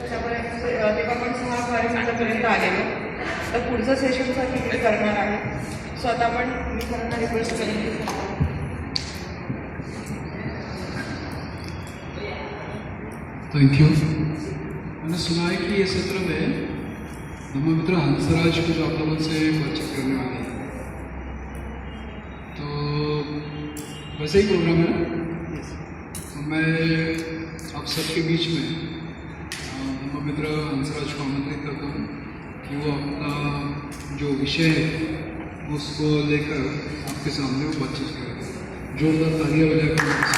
त्याच्यापर्यंत तेव्हा पण 6 पर्यंत आलेलो. तर पुढचं सेशनसाठी इकडे करणार आहे. सो आता आपण मी सरांना रिक्वेस्ट करेन. Thank you. मैंने सुना है कि ये सत्र में हमारे मित्र हंसराज कुछ आप लोगों से बातचीत करने वाले हैं, तो वैसे ही प्रोग्राम है. तो मैं आप सबके बीच में हमारे मित्र हंसराज को आमंत्रित करता हूँ कि वो अपना जो विषय है उसको लेकर आपके सामने वो बातचीत करें. जोरदार तालियां बजाकर.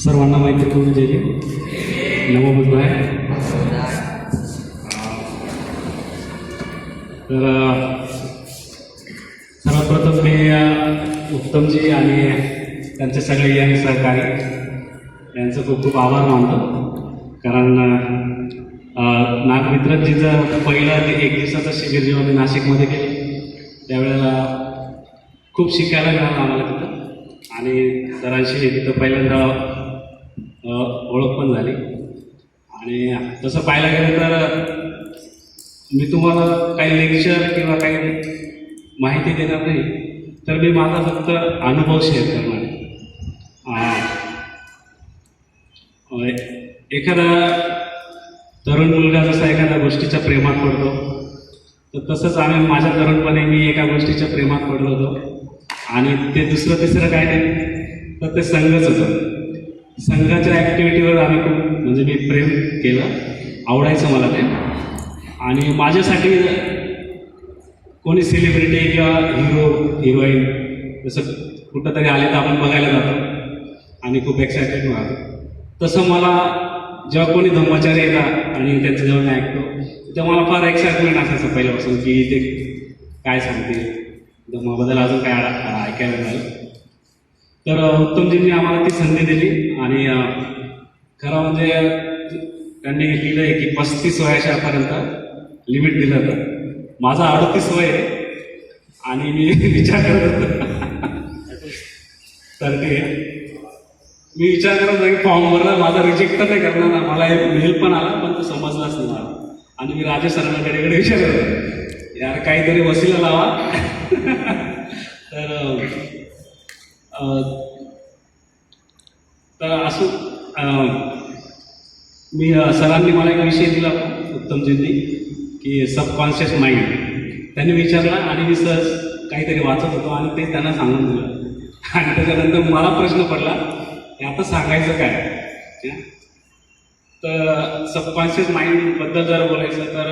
सर्वांना मैत्रीपूर्ण जय जय. नमो बुद्धाय. तर सर्वप्रथम मी उत्तमजी आणि त्यांचे सगळे यंग सहकारी यांचं खूप खूप आभार मानतो. कारण नागमित्रजीचं पहिलं ते 1 दिवसाचं शिबिर जेव्हा मी नाशिकमध्ये केलं त्यावेळेला खूप शिकायला मिळालं आम्हाला तिथं. आणि सरांशी तिथं पहिल्यांदा ओळख पण झाली. आणि तसं पाहायला गेलं तर मी तुम्हाला काही लेक्चर किंवा काही माहिती देणार नाही, तर मी माझा फक्त अनुभव शेअर करणार आहे. एखादा तरुण मुलगा जसा एखाद्या गोष्टीच्या प्रेमात पडतो, तर तसंच माझ्या तरुणपणे मी एका गोष्टीच्या प्रेमात पडलो होतो. आणि ते दुसरं तिसरं काय नाही तर ते संघच होतं. संघाच्या ॲक्टिव्हिटीवर आम्ही खूप म्हणजे मी प्रेम केलं, आवडायचं मला ते. आणि माझ्यासाठी कोणी सेलिब्रिटी किंवा हिरो हिरोईन जसं कुठंतरी आले तर आपण बघायला जातो आणि खूप एक्सायटेड राहतो. तसं मला जेव्हा कोणी धम्माचार्य येतात आणि त्यांचं जेव्हा मी ऐकतो तेव्हा मला फार एक्साइटमेंट असायचं पहिल्यापासून की ते काय सांगते, धम्माबद्दल अजून काय ऐकायला मिळालं. तर उत्तमजींनी आम्हाला ती संधी दिली. आणि खरं म्हणजे त्यांनी लिहिलं आहे की 35 वयाच्यापर्यंत लिमिट दिलं होतं. माझा 38 वय आहे आणि मी विचार करत होतो तर ते मी विचार करत होतो की फॉर्म भरला, माझा रिजेक्ट तर नाही करणार ना. मला एक मेल पण आला पण तो समजलाच नाही मला. आणि मी राजेश सरांकडे विचारत होतो यार काहीतरी वसिला लावा. तर असं मी सरांनी मला एक विषय दिला उत्तमजींनी की सबकॉन्शियस माइंड. त्यांनी विचारला आणि मी सहज काहीतरी वाचत होतो आणि ते त्यांना सांगून दिलं. आणि त्याच्यानंतर मला प्रश्न पडला की आता सांगायचं काय. तर सबकॉन्शियस माइंडबद्दल जर बोलायचं तर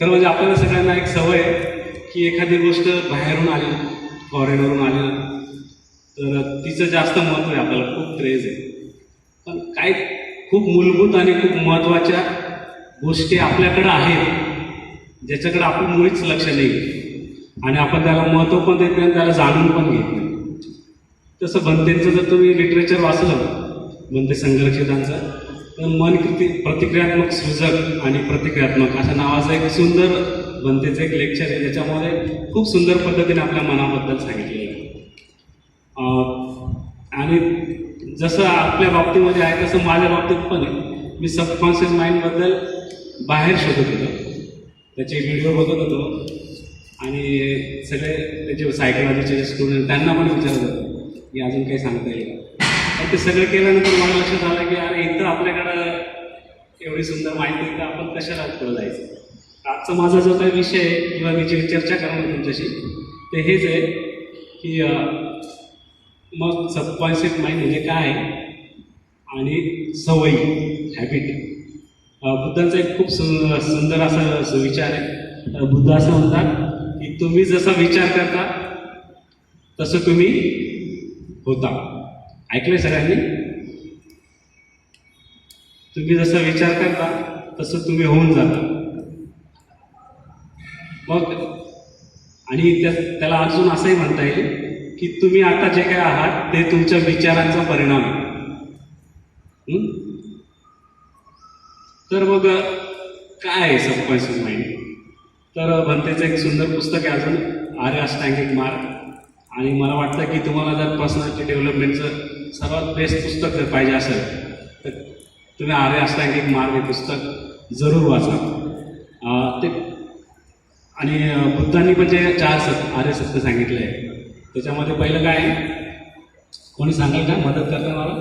खरं म्हणजे आपल्याला सगळ्यांना एक सवय आहे की एखादी गोष्ट बाहेरून आली, फॉरेनवरून आली ना तर तिचं जास्त महत्त्व आहे, आपल्याला खूप क्रेज आहे. पण काय खूप मूलभूत आणि खूप महत्त्वाच्या गोष्टी आपल्याकडं आहेत ज्याच्याकडे आपण मुळीच लक्ष नाही आणि आपण त्याला महत्त्व पण देत नाही आणि त्याला जाणून पण घेत नाही. तसं बनतेंचं जर तुम्ही लिटरेचर वाचलं, बनते संघर्षितांचं, तर मन प्रतिक्रियात्मक सृजक आणि प्रतिक्रियात्मक अशा नावाचं एक सुंदर बनतेचं एक लेक्चर आहे ज्याच्यामध्ये खूप सुंदर पद्धतीने आपल्या मनाबद्दल सांगितलेलं आहे. आणि जसं आपल्या बाबतीमध्ये आहे तसं माझ्या बाबतीत पण आहे. मी सबकॉन्शियस माइंडबद्दल बाहेर शोधत होतो, त्याचे व्हिडिओ बघत होतो आणि सगळे त्याचे सायकोलॉजीचे स्टुडंट त्यांना पण विचारत होतो की अजून काही सांगता येईल. पण ते सगळं केल्यानंतर मला लक्षात आलं की अरे इथं आपल्याकडं एवढी सुंदर माहिती तर आपण कशाला पुढं जायचं. आजचा माझा जो काही विषय आहे किंवा मी जी चर्चा करणार तुमच्याशी ते हेच आहे की मग सबकॉन्शियस माइंड म्हणजे काय आणि सवयी, हॅबिट. बुद्धांचा एक खूप सुंदर असा विचार आहे. बुद्ध असं म्हणतात की तुम्ही जसा विचार करता तसं तुम्ही होता. ऐकलंय सगळ्यांनी? तुम्ही जसं विचार करता तसं तुम्ही होऊन जाता. मग आणि त्याला अजून असंही म्हणता येईल की तुम्ही आता जे काय आहात ते तुमच्या विचारांचा परिणाम आहे. तर मग काय आहे सबकॉन्शियस माइंड? तर भंतेचं एक सुंदर पुस्तक आहे अजून, आर्य अष्टांगिक मार्ग. आणि मला वाटतं की तुम्हाला जर पर्सनॅलिटी डेव्हलपमेंटचं सर्वात बेस्ट पुस्तक जर पाहिजे असेल तर तुम्ही आर्य अष्टांगिक मार्ग हे पुस्तक जरूर वाचा. ते आणि बुद्धांनी पण जे 4 आर्य सत्य सांगितले आहे त्याच्यामध्ये पहिलं काय आहे? कोणी सांगेल का? मदत करता मला?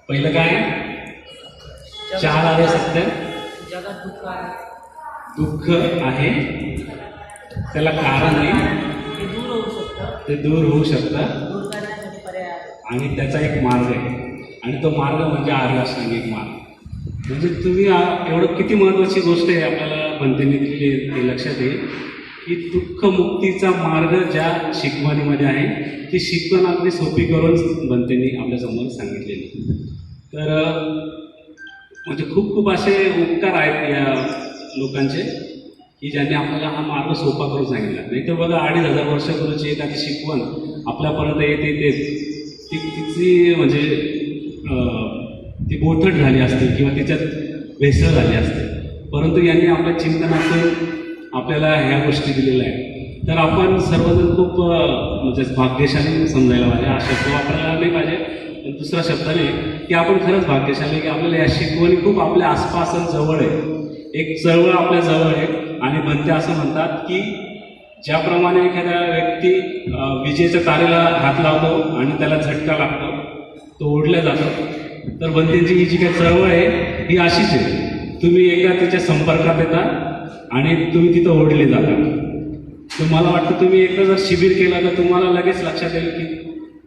पहिलं काय आहे? 4 आर्य सत्य. जगात दुःख आहे, दुःख आहे, त्याला कारण आहे, ते दूर होऊ शकतं, ते दूर होऊ शकतं, दूर करण्यासाठी पर्याय आहे. आणि त्याचा एक मार्ग आहे, आणि तो मार्ग म्हणजे आर्य अष्टांगिक मार्ग. म्हणजे तुम्ही एवढं किती महत्त्वाची गोष्ट आहे आपल्याला बनतेने दिली हे लक्षात येईल की दुःखमुक्तीचा मार्ग ज्या शिकवणीमध्ये आहे ती शिकवण अगदी सोपी करून बनतेने आपल्यासमोर सांगितलेली. तर म्हणजे खूप खूप असे उपकार आहेत या लोकांचे की ज्यांनी आपल्याला हा मार्ग सोपा करून सांगितला. नाही तर बघा 2500 वर्षापूर्वीची एखादी शिकवण आपल्यापर्यंत येते तिची म्हणजे ती बोथट झाली असते किंवा तिच्यात भेसळ झाली असते. परंतु यांनी आपल्या चिंतनातून आपल्याला ह्या गोष्टी दिलेल्या आहेत. तर आपण सर्वजण खूप म्हणजे भाग्यशाली समजायला पाहिजे. हा शब्द वापरायला नाही पाहिजे, पण दुसरा शब्दाने की आपण खरंच भाग्यशाली की आपल्याला या शिकवणी खूप आपल्या आसपास जवळ आहे. एक चळवळ आपल्या जवळ आहे. आणि बनते असं म्हणतात की ज्याप्रमाणे एखाद्या व्यक्ती विजेच्या तारेला हात लावतो आणि त्याला झटका लागतो, तो ओढला जातो, तर बनतेची ही जी काही चळवळ आहे ही अशीच आहे. तुम्ही एकदा त्याच्या संपर्कात येता आणि तुम्ही तिथं ओढले जाता. तर मला वाटतं तुम्ही एकदा जर शिबिर केलं तर तुम्हाला लगेच लक्षात येईल की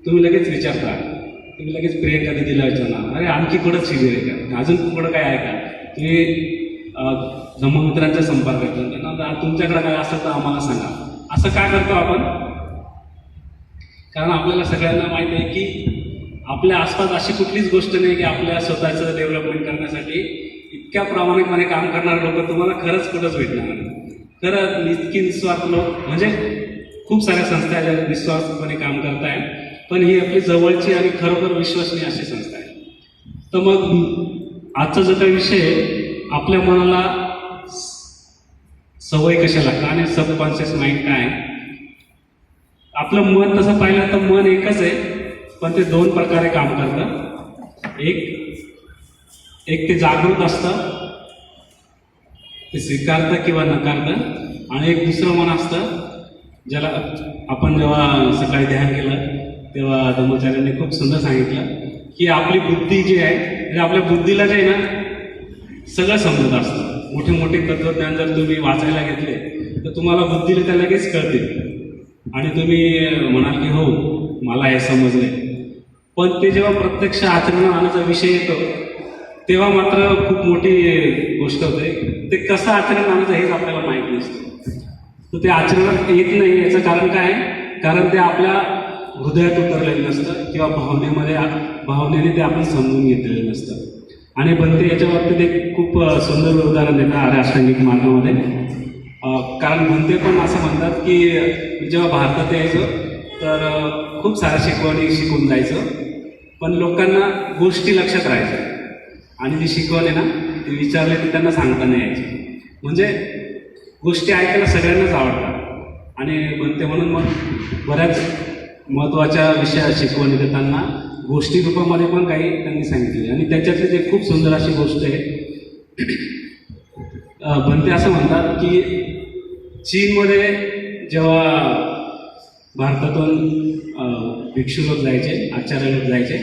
तुम्ही लगेच विचारता, तुम्ही लगेच प्रियंका दिदीला विचारणार, अरे आणखी कुठं शिबिर आहे का, अजून कुठं काय आहे का. तुम्ही धम्ममित्रांच्या संपर्कात त्यांना तुमच्याकडे काय असेल तर आम्हाला सांगा. असं का करतो आपण? कारण आपल्याला सगळ्यांना माहिती आहे की आपल्या आसपास अशी कुठलीच गोष्ट नाही की आपल्या स्वतःचं डेव्हलपमेंट करण्यासाठी इतक्या प्रामाणिकपणे काम करणारे लोक तुम्हाला खरंच कुठंच भेटणार नाही. खरं इतकी निस्वार्थ लोक म्हणजे खूप साऱ्या संस्था आहेत निस्वार्थपणे काम करत आहेत, पण ही आपली जवळची आणि खरोखर विश्वसनीय अशी संस्था आहे. तर मग आजचा जो काही विषय आहे, आपल्या मनाला सवय कशा लागतात आणि सबकॉन्शियस माइंड काय आहे. आपलं मन तसं पाहिलं तर मन एकच आहे, पण ते 2 प्रकारे काम करतं. एक ते जागृत असतं, ते स्वीकारतं किंवा नकारतं, आणि एक दुसरं मन असतं ज्याला आपण जेव्हा सकाळी ध्यान केलं तेव्हा धम्माचार्यांनी खूप सुंदर सांगितलं की आपली बुद्धी जी आहे म्हणजे आपल्या बुद्धीला जे आहे ना सगळं समजत असतं. मोठे मोठे तत्वज्ञान जर तुम्ही वाचायला घेतले तर तुम्हाला बुद्धीला त्या लगेच कळतील आणि तुम्ही म्हणाल की हो मला हे समजलंय. पण ते जेव्हा प्रत्यक्ष आचरणात आणण्याचा विषय येतो तेव्हा मात्र खूप मोठी गोष्ट होते. ते कसं आचरण आणायचं हेच आपल्याला माहिती नसतं. तर ते आचरणात येत नाही याचं कारण काय आहे? कारण ते आपल्या हृदयात उतरलेलं नसतं किंवा भावनेने ते आपण समजून घेतलेलं नसतं. आणि बनते याच्या बाबतीत एक खूप सुंदर उदाहरण देतात आर्य अष्टांगिक मार्गामध्ये. कारण बनते पण असं म्हणतात की जेव्हा भारतात यायचं तर खूप साऱ्या शिकवणी शिकून जायचं, पण लोकांना गोष्टी लक्षात राहायच्या आणि जी शिकवण आहे ना ती विचारले ती त्यांना सांगता नाही यायची. म्हणजे गोष्टी ऐकायला सगळ्यांनाच आवडतात आणि बनते म्हणून मग बऱ्याच महत्त्वाच्या विषया शिकवणी देताना गोष्टी रूपामध्ये पण काही त्यांनी सांगितले. आणि त्याच्यातली जे खूप सुंदर अशी गोष्ट आहे, बनते असं म्हणतात की चीनमध्ये जेव्हा भारतातून भिक्षू लोक जायचे, आचार्य लोक जायचे,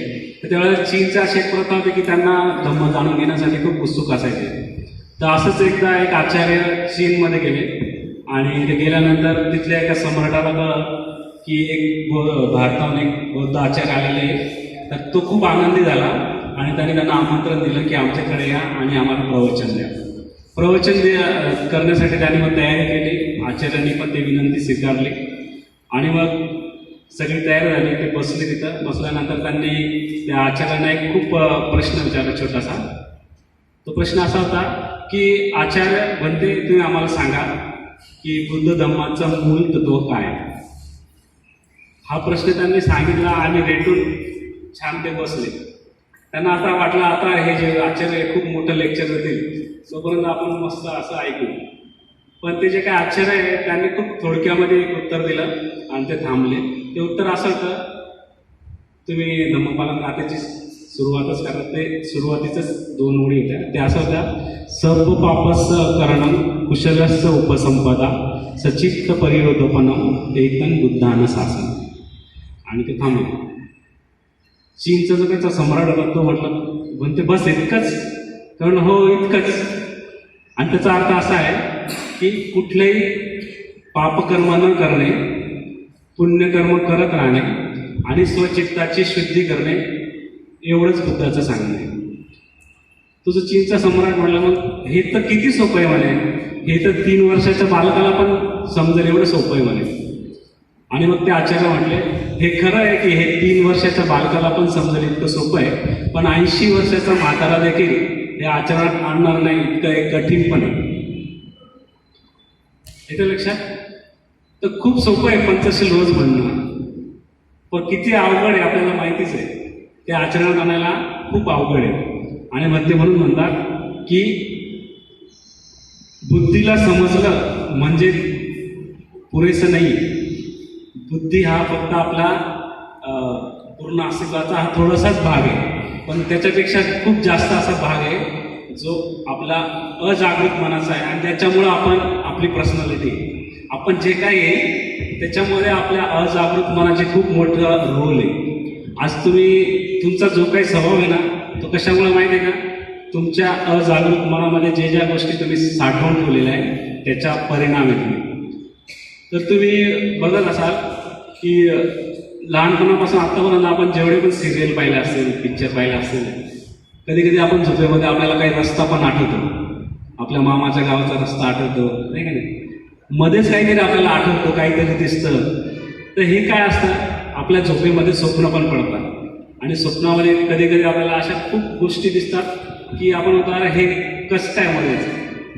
तर त्यावेळेला चीनचा अशी एक प्रथा होती की त्यांना धम्म जाणून घेण्यासाठी खूप उत्सुक असायचे. तर असंच एकदा एक आचार्य चीनमध्ये गेले आणि ते गेल्यानंतर तिथल्या एका सम्राटाला कळलं की एक भारताहून एक बौद्ध आचार्य आलेले. तर तो खूप आनंदी झाला आणि त्याने त्यांना आमंत्रण दिलं की आमच्याकडे या आणि आम्हाला प्रवचन द्या. प्रवचन करण्यासाठी त्यांनी मग तयारी केली. आचार्यांनी पण ती विनंती स्वीकारली आणि मग सगळी तयार झाली, ते बसले तिथं. बसल्यानंतर त्यांनी त्या आचार्यांना एक खूप प्रश्न विचारला छोटासा. तो प्रश्न असा होता की आचार्य म्हणते, तुम्ही आम्हाला सांगा की बुद्ध धम्माचं मूळ तत्व काय. हा प्रश्न त्यांनी सांगितला आणि रेटून छान ते बसले. त्यांना आता वाटलं आता हे जे आचार्य खूप मोठं लेक्चर देतील तोपर्यंत आपण मस्त असं ऐकू. पण ते जे काय आचार्य आहे त्यांनी खूप थोडक्यामध्ये एक उत्तर दिलं आणि ते थांबले. ते उत्तर असं होतं, तुम्ही धम्मपालन गाथेची सुरुवातच करा. ते सुरुवातीचंच 2 ओळी होत्या. ते असं होत्या, सर्व पापस करणं कुशलस्य उपसंपदा सचित्त परिरोधपणम एकदम बुद्धानं शासन. आणि ते थांबले. चीनचा जो त्याचा सम्राट होता तो म्हणते बस इतकंच, कारण हो इतकंच. आणि त्याचा अर्थ असा आहे की कुठलेही पापकर्म न करणे, पुण्यकर्म करत राहणे आणि स्वचित्ताची शुद्धी करणे एवढंच बुद्धाचं सांगणं आहे. तुझं चीनचा सम्राट म्हणलं, मग हे तर किती सोपं आहे म्हणे, हे तर 3 वर्षाच्या बालकाला पण समजेल एवढं सोपं आहे म्हणे. आणि मग ते आचार्य म्हटले, हे खरं आहे की हे 3 वर्षाच्या बालकाला पण समजेल इतकं सोपं आहे, पण 80 वर्षाचा म्हातारा देखील हे आचरणात आणणार नाही, इतकं एक कठीण पण आहे. येतं लक्षात? तर खूप सोपं आहे पंचशील रोज म्हणणं, पण किती अवघड आहे आपल्याला माहितीच आहे. ते आचरणात आणायला खूप अवघड आहे. आणि म्हणून म्हणतात की बुद्धीला समजलं म्हणजे पुरेसं नाही. बुद्धी हा फक्त आपला पूर्ण अस्तित्वाचा हा थोडासाच भाग आहे, पण त्याच्यापेक्षा खूप जास्त असा भाग आहे जो आपला अजागृत मनाचा आहे. आणि त्याच्यामुळं आपण आपली पर्सनॅलिटी, आपण जे काही आहे त्याच्यामध्ये आपल्या अजागृत मनाचे खूप मोठा रोल आहे. आज तुमचा जो काही स्वभाव आहे ना, तो कशामुळे माहिती आहे का? तुमच्या अजागृत मनामध्ये ज्या गोष्टी तुम्ही साठवून ठेवलेल्या आहे त्याचा परिणाम आहे तुम्ही. तर तुम्ही बघत असाल की लहानपणापासून आत्तापर्यंत आपण जेवढे पण सिरियल पाहिले असेल, पिक्चर पाहिले असेल, कधी कधी आपण झोपेमध्ये आपल्याला काही रस्ता पण आठवतो, आपल्या मामाच्या गावाचा रस्ता आठवतो, नाही का नाही? मध्येच काहीतरी आपल्याला आठवतो, काहीतरी दिसतं. तर हे काय असतं, आपल्या झोपेमध्ये स्वप्न पण पडतात. आणि स्वप्नामध्ये कधी कधी आपल्याला अशा खूप गोष्टी दिसतात की आपण म्हणतो अरे हे कसं काय मध्येच.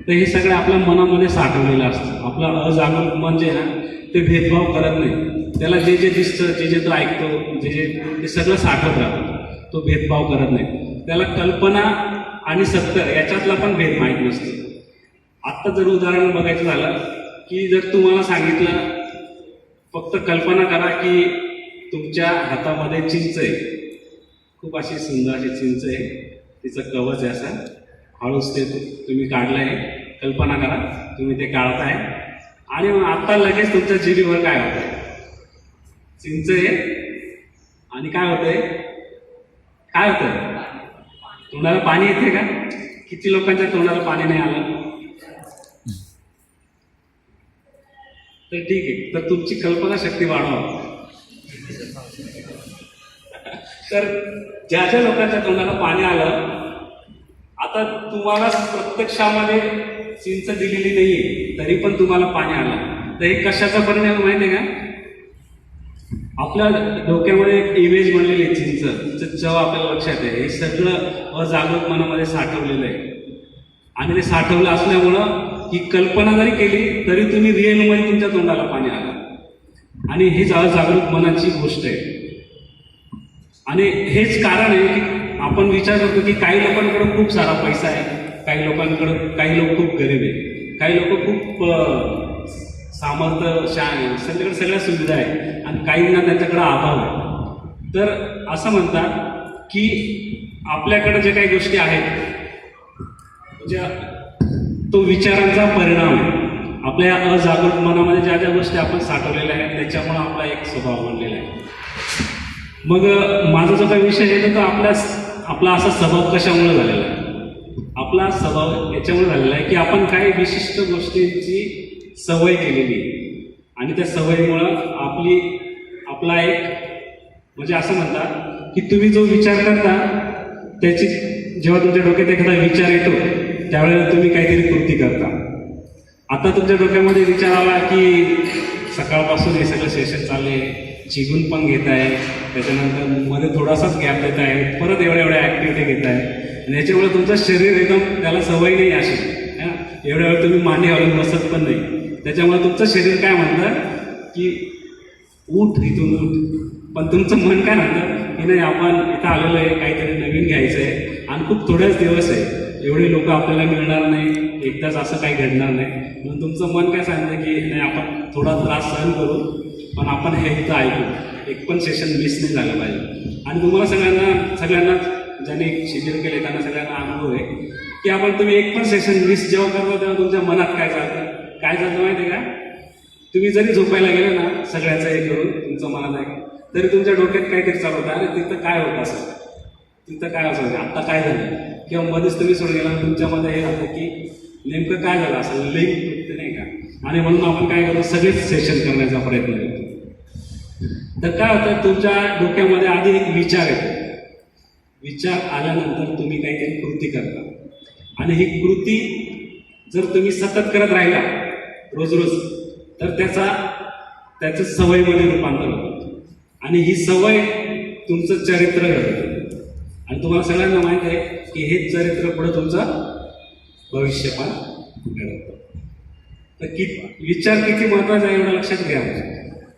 तर हे सगळं आपल्या मनामध्ये साठवलेलं असतं. आपलं अजागृत मन जे आहे ना, ते भेदभाव करत नाही. त्याला जे जे दिसतं, जे तो ऐकतो, ते सगळं साठवत राहतं. तो भेदभाव करत नाही. त्याला कल्पना आणि सत्य याच्यातला पण भेद माहीत नसतो. आत्ता जर उदाहरण बघायचं झालं की जर तुम्हाला सांगितलं फक्त कल्पना करा की तुमच्या हातामध्ये चिंच आहे, खूप अशी सुंदर अशी चिंच आहे, तिचं कवच आहे असं, हळूच ते तुम्ही काढलंय, कल्पना करा तुम्ही ते काढताय आणि मग आता लगेच तुमच्या जिभेवर काय होतंय, चिंच आहे आणि काय होतंय, तोंडाला पाणी येते का? किती लोकांच्या तोंडाला पाणी नाही आलं? तर ठीक आहे, तर तुमची कल्पना शक्ती वाढवा. तर ज्या ज्या लोकांच्या तोंडाला पाणी आलं, आता तुम्हाला प्रत्यक्षामध्ये चिंच दिलेली नाहीये तरी पण तुम्हाला पाणी आलं, तर हे कशाचा परिणाम माहिती आहे का? आपल्या डोक्यामध्ये एक इमेज बनलेली आहे चिंच, चव आपल्याला लक्षात आहे. हे सगळं अजागृत मनामध्ये साठवलेलं आहे. आणि ते साठवलं असल्यामुळं ही कल्पना जरी केली तरी तुम्ही रिअलमध्ये तुमच्या तोंडाला पाणी आलं. आणि हेच अजागृत मनाची गोष्ट आहे. आणि हेच कारण आहे की आपण विचार करतो की काही लोकांकडे खूप सारा पैसा आहे, काही लोक खूप गरीब आहे, काही लोक खूप सामर्थ्य त्यांच्याकडे सगळ्या सुविधा आहे आणि काहींना त्यांच्याकडे अभाव आहे. तर असं म्हणतात की आपल्याकडे जे काही गोष्टी आहेत म्हणजे तो विचारांचा परिणाम आहे. आपल्या अजागृत मनामध्ये ज्या ज्या गोष्टी आपण साठवलेल्या आहेत त्याच्यामुळे आपला एक स्वभाव बनलेला आहे. मग माझा जो काही विषय आहे तो आपला असा स्वभाव कशामुळे झालेला आहे? आपला स्वभाव याच्यामुळे झालेला आहे की आपण काही विशिष्ट गोष्टींची सवय केलेली आहे आणि त्या सवयीमुळं आपला एक म्हणजे असं म्हणतात की तुम्ही जो विचार करता त्याची जेव्हा तुमच्या डोक्यात एखादा विचार येतो त्यावेळेला तुम्ही काहीतरी कृती करता. आता तुमच्या डोक्यामध्ये विचार आला की सकाळपासून हे सगळं सेशन चालले, शिकून पण घेत आहे, त्याच्यानंतर मध्ये थोडासाच गॅप देत आहे, परत एवढ्या ॲक्टिव्हिटी घेत आहे आणि याच्यामुळे तुमचं शरीर एकदम त्याला सवय नाही अशी एवढ्या वेळ तुम्ही मांडी घालून बसत पण नाही, त्याच्यामुळे तुमचं शरीर काय म्हणतं की उठ इथून उठ, पण तुमचं मन काय म्हणतं की नाही आपण इथं आलेलं आहे, काहीतरी नवीन घ्यायचं आहे आणि खूप थोडेच दिवस आहे, एवढी लोक आपल्याला मिळणार नाही, एकदाच असं काही घडणार नाही, म्हणून तुमचं मन काय सांगतं की नाही आपण थोडा त्रास सहन करू पण आपण हे इथं ऐकू, एक पण सेशन मिस नाही झालं पाहिजे. आणि तुम्हाला सगळ्यांना ज्यांनी शिबिर केले त्यांना सगळ्यांना अनुभव आहे की आपण तुम्ही एक पण सेशन मिस जेव्हा करता तेव्हा तुमच्या मनात काय चालतं माहिती आहे का, तुम्ही जरी झोपायला गेले ना सगळ्याचं हे करून तुमचं मनात आहे तरी तुमच्या डोक्यात काहीतरी चालू होतं, अरे तिथं काय होतं असं, तिथं काय असं आत्ता काय झालं, किंवा मध्येच तुम्ही सोडून गेला तुमच्यामध्ये हे होतं की नेमकं काय झालं असं लिंक तुटते नाही का. आणि म्हणून आपण काय करतो सगळेच सेशन करण्याचा प्रयत्न करतो. तर काय होतं तुमच्या डोक्यामध्ये आधी एक विचार येतो, विचार आल्यानंतर तुम्ही काहीतरी कृती करता आणि ही कृती जर तुम्ही सतत करत राहिला रोज तर त्याचं सवयीमध्ये रूपांतर होतं आणि ही सवय तुमचं चरित्र घडतं. आणि तुम्हाला सगळ्यांना माहीत आहे की हे चरित्र पुढे तुमचं भविष्य पण घडवतं. तर विचार किती महत्त्वाचा आहे एवढं लक्षात घ्या.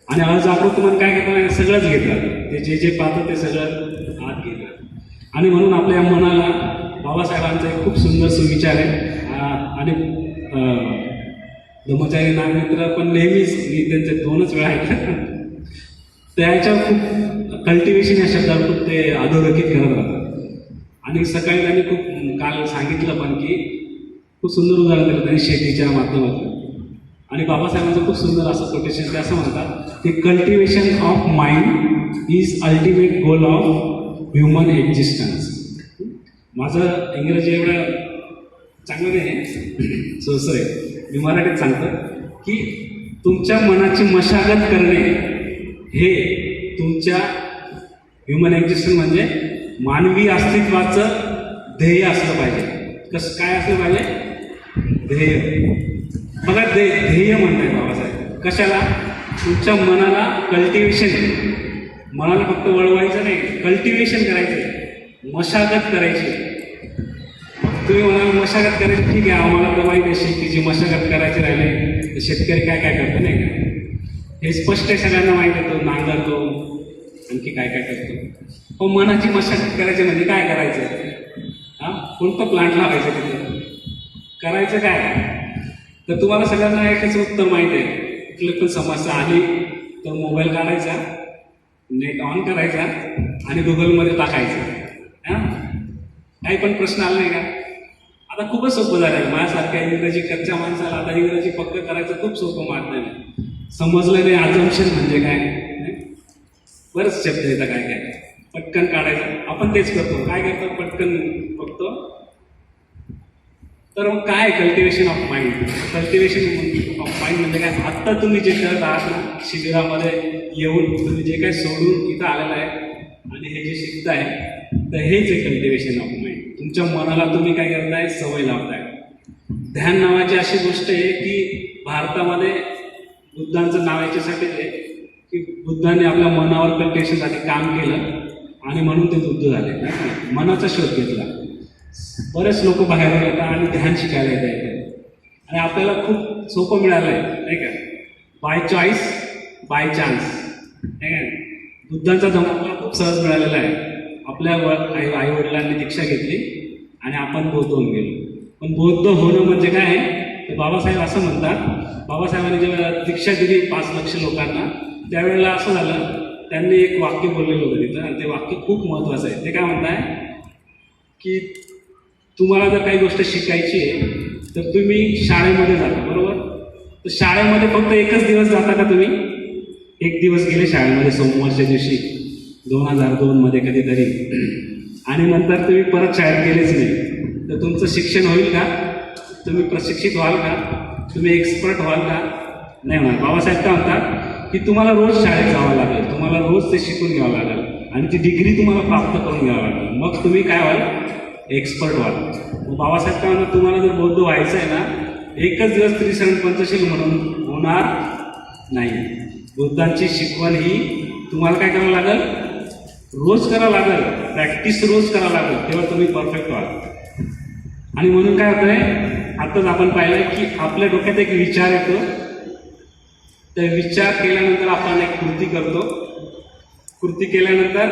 आणि आज आपण तुम्हाला काय करतो सगळंच घेतात, ते जे पाहतं ते सगळं आत घेतात. आणि म्हणून आपल्या मनाला बाबासाहेबांचा एक खूप सुंदर सुविचार आहे. आणि ब्रह्मचारी नागमित्र पण नेहमीच मी त्यांचे 2च वेळा ऐकलं त्याच्यावर खूप कल्टिवेशन या शब्दावर खूप ते अधोरेखित करत राहतात. आणि सकाळी त्यांनी खूप काल सांगितलं पण की खूप सुंदर उदाहरण दिलं त्यांनी शेतीच्या माध्यमातून. आणि बाबासाहेबांचं खूप सुंदर असं कोटेशन ते असं म्हणतात की cultivation of mind is ultimate goal of human existence. माझं इंग्रजी एवढं चांगलं नाही आहे, सोसं आहे, मी मराठीत सांगतो की तुमच्या मनाची मशागत करणे हे तुमच्या ह्युमन एक्झिस्टन्स म्हणजे मानवी अस्तित्वाचं ध्येय असलं पाहिजे. कसं काय असलं पाहिजे ध्येय. बघा ध्येय म्हणताय बाबासाहेब कशाला, तुमच्या मनाला कल्टिवेशन, मनाला फक्त वळवायचं नाही, कल्टिवेशन करायचं, मशागत करायची. तुम्ही म्हणाल मशागत करायची, ठीक आहे आम्हाला तर माहिती आहे शेतीची मशागत करायची राहिले तर शेतकरी काय काय करतो नाही का, हे स्पष्ट आहे सगळ्यांना माहिती आहे, तो नांगरतो आणखी काय काय करतो. पण मनाची मशागत करायची म्हणजे काय करायचं, कोणतं प्लांट लावायचं तिथे, करायचं काय. तर तुम्हाला सगळ्यांना एकच उत्तर माहिती आहे, कुठली पण समस्या आली तर मोबाईल काढायचा, नेट ऑन करायचा आणि गुगलमध्ये टाकायचं. काही पण प्रश्न आला नाही का, आता खूपच सोपं झालं आहे. माझ्यासारख्या इंग्रजी कच्च्या माणसाला आता इंग्रजी पक्क करायचं खूप सोपं माध्यम आहे. समजलं नाही अजम्पशन म्हणजे काय, बरंच शब्द येतं काय काय पटकन काढायचं, आपण तेच करतो. काय करतो पटकन बघतो. तर मग काय cultivation of mind, cultivation of mind म्हणजे काय, आत्ता तुम्ही जे करत आहात ना शिबिरामध्ये येऊन तुम्ही जे काही सोडून इथं आलेलं आहे आणि हे जे शिकताय तर हेच आहे कल्टिवेशन ऑफ माइंड. तुमच्या मनाला तुम्ही काय करताय, सवय लावताय. ध्यान नावाची अशी गोष्ट आहे की भारतामध्ये बुद्धांचं नाव याच्यासाठी आहे की बुद्धांनी आपल्या मनावर कल्टिवेशनसाठी काम केलं आणि म्हणून ते बुद्ध झाले. मनाचा शोध घेतला. बरेच लोक बाहेरून येतात आणि ध्यान शिकायला येतात आणि आपल्याला खूप सोपं मिळालं आहे नाही का, बाय चॉईस बाय चान्स नाही का. बुद्धांचा धम्म खूप सहज मिळालेला आहे. आपल्या आई वडिलांनी दीक्षा घेतली आणि आपण बौद्ध होऊन गेलो. पण बौद्ध होणं म्हणजे काय आहे तर बाबासाहेब असं म्हणतात, बाबासाहेबांनी जेव्हा दीक्षा दिली 5 लक्ष लोकांना त्यावेळेला असं झालं, त्यांनी एक वाक्य बोललेलं होतं तिथं आणि ते वाक्य खूप महत्त्वाचं आहे. ते काय म्हणताय की तुम्हाला जर काही गोष्ट शिकायची आहे तर तुम्ही शाळेमध्ये जाता बरोबर, तर शाळेमध्ये फक्त एकच दिवस जाता का तुम्ही, एक दिवस गेले शाळेमध्ये सोमवारच्या दिवशी 2002 मध्ये कधीतरी आणि नंतर तुम्ही परत शाळेत गेलेच नाही तर तुमचं शिक्षण होईल का, तुम्ही प्रशिक्षित व्हाल का, तुम्ही एक्सपर्ट व्हाल का, नाही होणार. बाबासाहेब काय म्हणतात की तुम्हाला रोज शाळेत जावं लागेल, तुम्हाला रोज ते शिकून घ्यावं लागेल आणि ती डिग्री तुम्हाला प्राप्त करून घ्यावं लागेल, मग तुम्ही काय व्हाल एक्सपर्ट व्हाल. मग बाबासाहेब काय म्हणतात तुम्हाला जर बौद्ध व्हायचं आहे ना एकच दिवस त्रिशरण पंचशील म्हणून होणार नाही. बुद्धांची शिकवण ही तुम्हाला काय करावं लागेल, रोज करावं लागेल, प्रॅक्टिस रोज करावं लागेल, तेव्हा तुम्ही परफेक्ट व्हाल. आणि म्हणून काय होतंय, आताच आपण पाहिलं की आपल्या डोक्यात एक विचार येतो, तर विचार केल्यानंतर आपण एक कृती करतो. कृती केल्यानंतर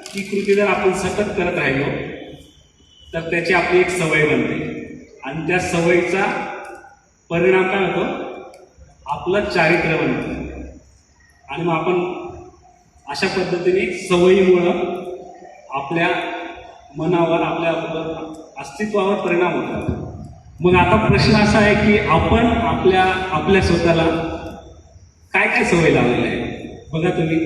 ती कृती जर आपण सतत करत राहिलो तर त्याची आपली एक सवय बनते आणि त्या सवयीचा परिणाम काय होतो, आपलं चारित्र्य बनतं. आणि मग आपण अशा पद्धतीने सवयीमुळं आपल्या मनावर, आपल्या अस्तित्वावर परिणाम होतात. मग आता प्रश्न असा आहे की आपण आपल्या स्वतःला काय काय सवय लावलेल्या आहे. बघा तुम्ही,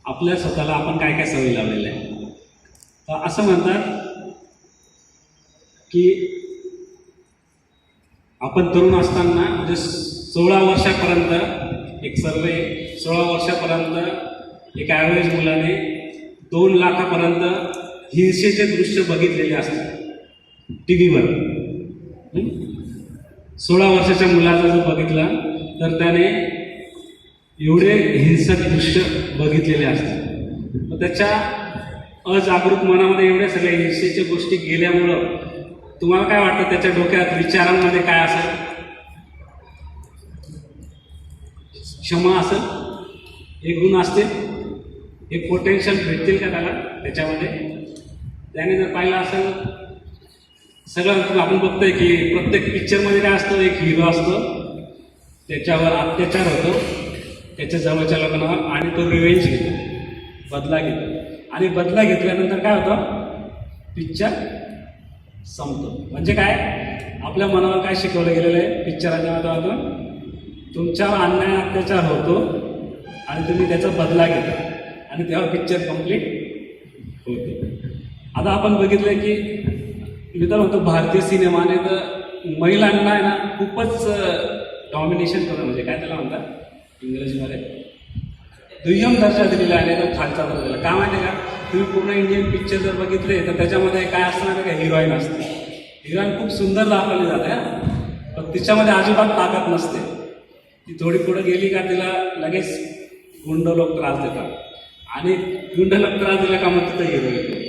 आपल्या स्वतःला आपण काय काय सवय लावलेल्या आहे. तर असं म्हणतात की आपण तरुण असताना म्हणजे 16 वर्षापर्यंत एक सर्वे, 16 वर्षापर्यंत एक ॲव्हरेज मुलाने 2 लाखापर्यंत हिंसेचे दृश्य बघितलेले असतात टी व्हीवर. 16 वर्षाच्या मुलाचा जर बघितला तर त्याने एवढे हिंसक दृश्य बघितलेले असतात. मग त्याच्या अजागृत मनामध्ये एवढ्या सगळ्या हिंसेच्या गोष्टी गेल्यामुळं तुम्हाला काय वाटतं, त्याच्या डोक्यात विचारांमध्ये काय असेल, क्षमा असेल, हे गुण असते, हे पोटेन्शियल भेटतील का त्याच्यामध्ये. त्याने जर पाहिलं असेल, सगळं आपण बघतोय की प्रत्येक पिक्चरमध्ये काय असतं, एक हिरो असतो, त्याच्यावर अत्याचार होतो त्याच्या जवळच्या लोकांवर आणि तो रिव्हेंज घेतो, बदला घेतो. आणि बदला घेतल्यानंतर काय होतं, पिक्चर संपतो. म्हणजे काय, आपल्या मनावर काय शिकवलं गेलेलं आहे पिक्चराच्या माध्यमातून, तुमच्यावर अन्याय अत्याचार होतो आणि तुम्ही त्याचा बदला घेता आणि तेव्हा पिक्चर कम्प्लीट होतो. आता आपण बघितलं की मी तर म्हणतो भारतीय सिनेमाने तर महिलांना आहे ना खूपच डॉमिनेशन करून, म्हणजे काय त्याला म्हणतात इंग्रजीमध्ये, दुय्यम दर्जा दिलेला आहे, तर खालचा दर्जा दिला. का माहिती आहे का, तुम्ही पूर्ण इंडियन पिक्चर जर बघितले तर त्याच्यामध्ये काय असणार का, हिरोईन असते. हिरोईन खूप सुंदर दाखवली जाते, पण तिच्यामध्ये अजिबात ताकद नसते. ती थोडी पुढे गेली का तिला लगेच गुंड लोक त्रास देतात आणि गुंड लोक त्रास दिला का मग तिथं हिरो येतो.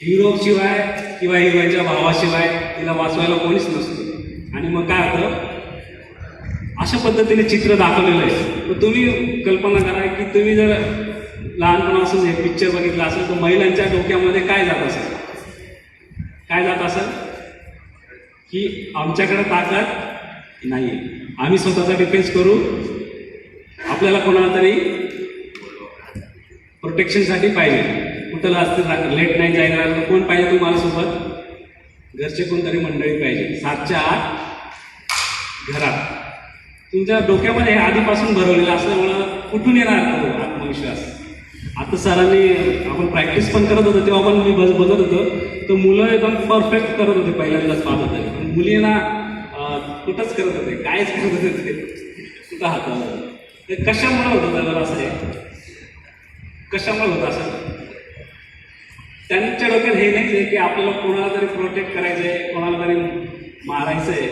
हिरो शिवाय किंवा हिरोईनच्या भावाशिवाय तिला वाचवायला कोणीच नसतं. आणि मग काय होतं, अशा पद्धतीने चित्र दाखवलेलं आहे. तर तुम्ही कल्पना करा की तुम्ही जर लहानपणापासून हे पिक्चर बघितलं असेल तर महिलांच्या डोक्यामध्ये काय जात असेल, काय जात असेल की आमच्याकडे ताकद नाही, आम्ही स्वतःचा डिफेन्स करू, आपल्याला कोणाला तरी प्रोटेक्शनसाठी पाहिजे, कुठं असते लेट नाही जायला कोण पाहिजे तुम्हाला सोबत, घरचे कोणतरी मंडळी पाहिजे, 7च्या आत घरात. तुमच्या डोक्यामध्ये आधीपासून भरवलेलं असल्यामुळं कुठून येणार तो आत्मविश्वास. आता सरांनी आपण प्रॅक्टिस पण करत होतो तेव्हा पण मी बघत होतो, तर मुलं एकदम परफेक्ट करत होते पहिल्यांदाच पाहत होते, पण मुलींना कुठंच करत होते, कायच करत होते ते कुठं हाताला. ते कशामुळे होतं त्याला असं आहे, कशामुळे होतं असं, त्यांच्या डोक्यात हे नाही की आपल्याला कोणाला तरी प्रोटेक्ट करायचं आहे, कोणाला तरी मारायचं आहे,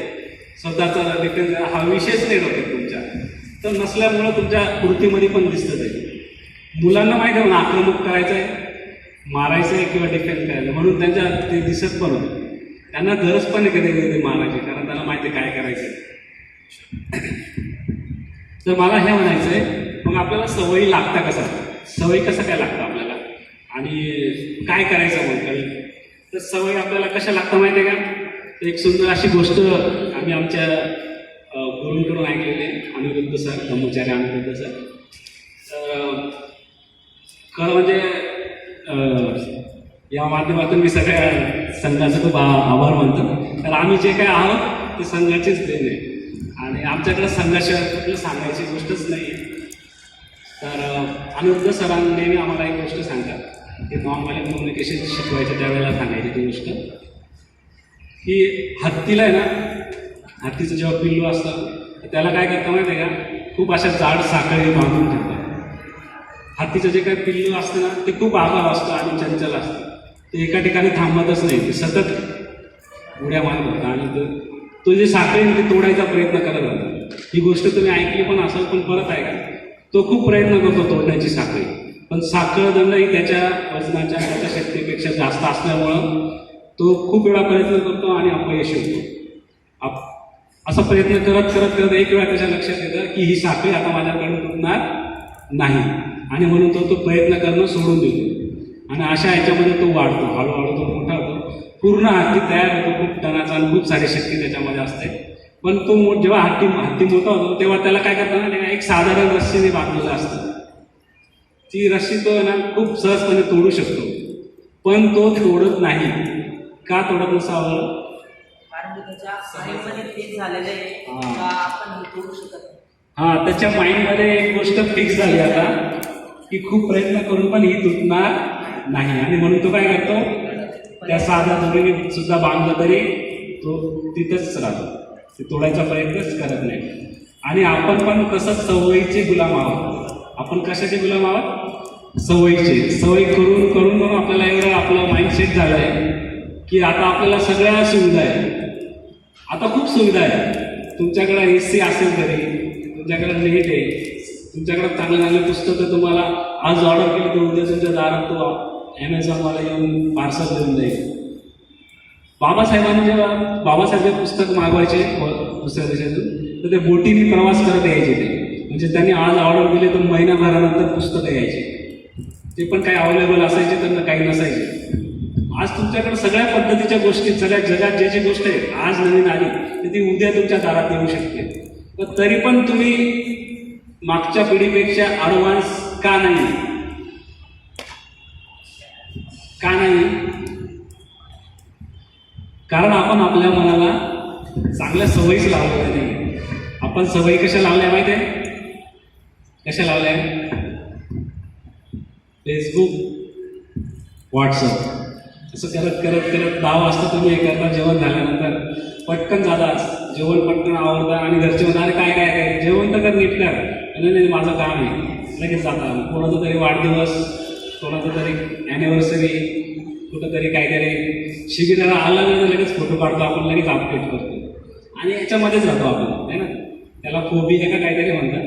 स्वतःचा डिफेन्स हा विषयच नाही डोक्यात तुमच्या. तर नसल्यामुळं तुमच्या कृतीमध्ये पण दिसतं ते. मुलांना माहिती आहे ना आक्रमक करायचं आहे, मारायचं आहे किंवा डिफेंड करायचं, म्हणून त्यांच्या ते दिसत पण होतं. त्यांना गरज पण आहे कधी कधी मारायची, कारण त्यांना माहिती आहे काय करायचं. तर मला हे म्हणायचं आहे, मग आपल्याला सवयी लागता कसा, सवयी कसं काय लागतं आपल्याला आणि काय करायचं मग. तर सवयी आपल्याला कशा लागतं माहिती आहे का. एक सुंदर अशी गोष्ट आम्ही आमच्या गुरूंकडून ऐकलेली आहे, अनिरुद्ध सर, ब्रह्मचारी अनिरुद्ध सर. तर खरं म्हणजे या माध्यमातून मी सगळ्या संघाचं खूप आभार मानतो. तर आम्ही जे काय आहोत ते संघाचेच देण आहे आणि आमच्याकडे संघाशिवाय कुठलं सांगायची गोष्टच नाही आहे. तर अनिरुद्ध सरांनी नेहमी आम्हाला एक गोष्ट सांगतात की नॉन व्हायलेंट कम्युनिकेशन शिकवायचं त्यावेळेला सांगायची ती गोष्ट की हत्तीला आहे ना, हत्तीचं जेव्हा पिल्लू असतं तर त्याला काय करतं माहिती आहे का, खूप अशा जाड साखळी बांधून ठेवतात. हत्तीचं जे काही पिल्लू असतं ना ते खूप आगाऊ असतं आणि चंचल असतं, ते एका ठिकाणी थांबतच नाही, ते सतत उड्या मारत होतं आणि तो जे साखळी ते तोडायचा प्रयत्न करत होता. ही गोष्ट तुम्ही ऐकली पण असाल, पण परत ऐका. तो खूप प्रयत्न करतो तोडण्याची साखळी, पण साखळदंड ही त्याच्या वजनाच्या त्याच्या शक्तीपेक्षा जास्त असल्यामुळं तो खूप वेळा प्रयत्न करतो आणि अपयश होतो. असा प्रयत्न करत करत करत एक वेळा त्याच्या लक्षात येतं की ही साखळी आता माझ्याकडून तुटणार नाही, आणि म्हणून तो प्रयत्न करणं सोडून देतो. आणि अशा ह्याच्यामध्ये तो वाढतो, हळूहळू तो मोठा होतो, पूर्ण हत्ती तयार होतो, खूप टनाचा आणि खूप सारी शक्ती त्याच्यामध्ये असते. पण तो जेव्हा हत्ती मोठा होतो तेव्हा त्याला काय करतो ना, एक साधारण रस्सीने बांधलेलं असतं. ती रस्सी तो ना खूप सहजपणे तोडू शकतो, पण तो तोडत नाही. का तोडत नसावं? कारण की त्याच्या माइंडमध्ये तेच झालेलं आहे हा. का आपण हे करू शकत नाही. हा, त्याच्या माइंडमध्ये एक गोष्ट फिक्स झाली आता की खूप प्रयत्न करून पण ही तुटणार नाही, आणि म्हणून तो काय करतो, त्या साध्या दोरीने सुद्धा बांधलं तरी तो तिथंच राहतो, ते तोडायचा प्रयत्नच करत नाही. आणि आपण पण कसं सवयीचे गुलाम आहोत. आपण कशाचे गुलाम आहोत? सवयीचे. सवय करून करून करून आपल्याला एवढं आपलं माइंडसेट झालं आहे की आता आपल्याला सगळ्या सुविधा आहे. आता खूप सुविधा आहे. तुमच्याकडे AC असेल तरी, तुमच्याकडे नेट आहे, तुमच्याकडे चांगले चांगले पुस्तकं तुम्हाला आज ऑर्डर केली तर उद्या तुमच्या दारात तो ॲमेझॉनवाला येऊन पार्सल देऊन जाईल. बाबासाहेबांनी जेव्हा बाबासाहेब पुस्तक मागवायचे दुसऱ्या देशातून तर ते बोटीने प्रवास करत यायचे. ते म्हणजे त्यांनी आज ऑर्डर दिले तर महिनाभरानंतर पुस्तकं यायचे. ते पण काही अवेलेबल असायचे तर काही नसायचे. आज तुमच्याकडे सगळ्या पद्धतीच्या गोष्टी, सगळ्या जगात जे गोष्ट आहे आज नवीन आली तर ती उद्या तुमच्या दारात येऊ शकते. पण तरी पण तुम्ही मागच्या पिढीपेक्षा ॲडव्हान्स का नाही? का नाही? कारण आपण आपल्या मनाला चांगल्या सवयीच लावलेल्या नाही. आपण सवयी कशा लावल्या माहिती आहे? कशा लावल्या? Facebook, WhatsApp. असं करत करत करत 10 वाजता तुम्ही हे करता, जेवण झाल्यानंतर पटकन जाता, जेवण पटकन आवडता आणि घरचे म्हणाले काय काय काय जेवण तर कर, नीट कर. नाही माझं काम आहे, लगेच जाता. कोणाचा तरी वाढदिवस, कोणाचा तरी ॲनिव्हर्सरी, कुठंतरी काहीतरी शिबिराला आला नाही तर लगेच फोटो काढतो आपण, लगेच अपडेट करतो आणि याच्यामध्येच राहतो आपण, है ना. त्याला फोबी आहे का काहीतरी म्हणतात.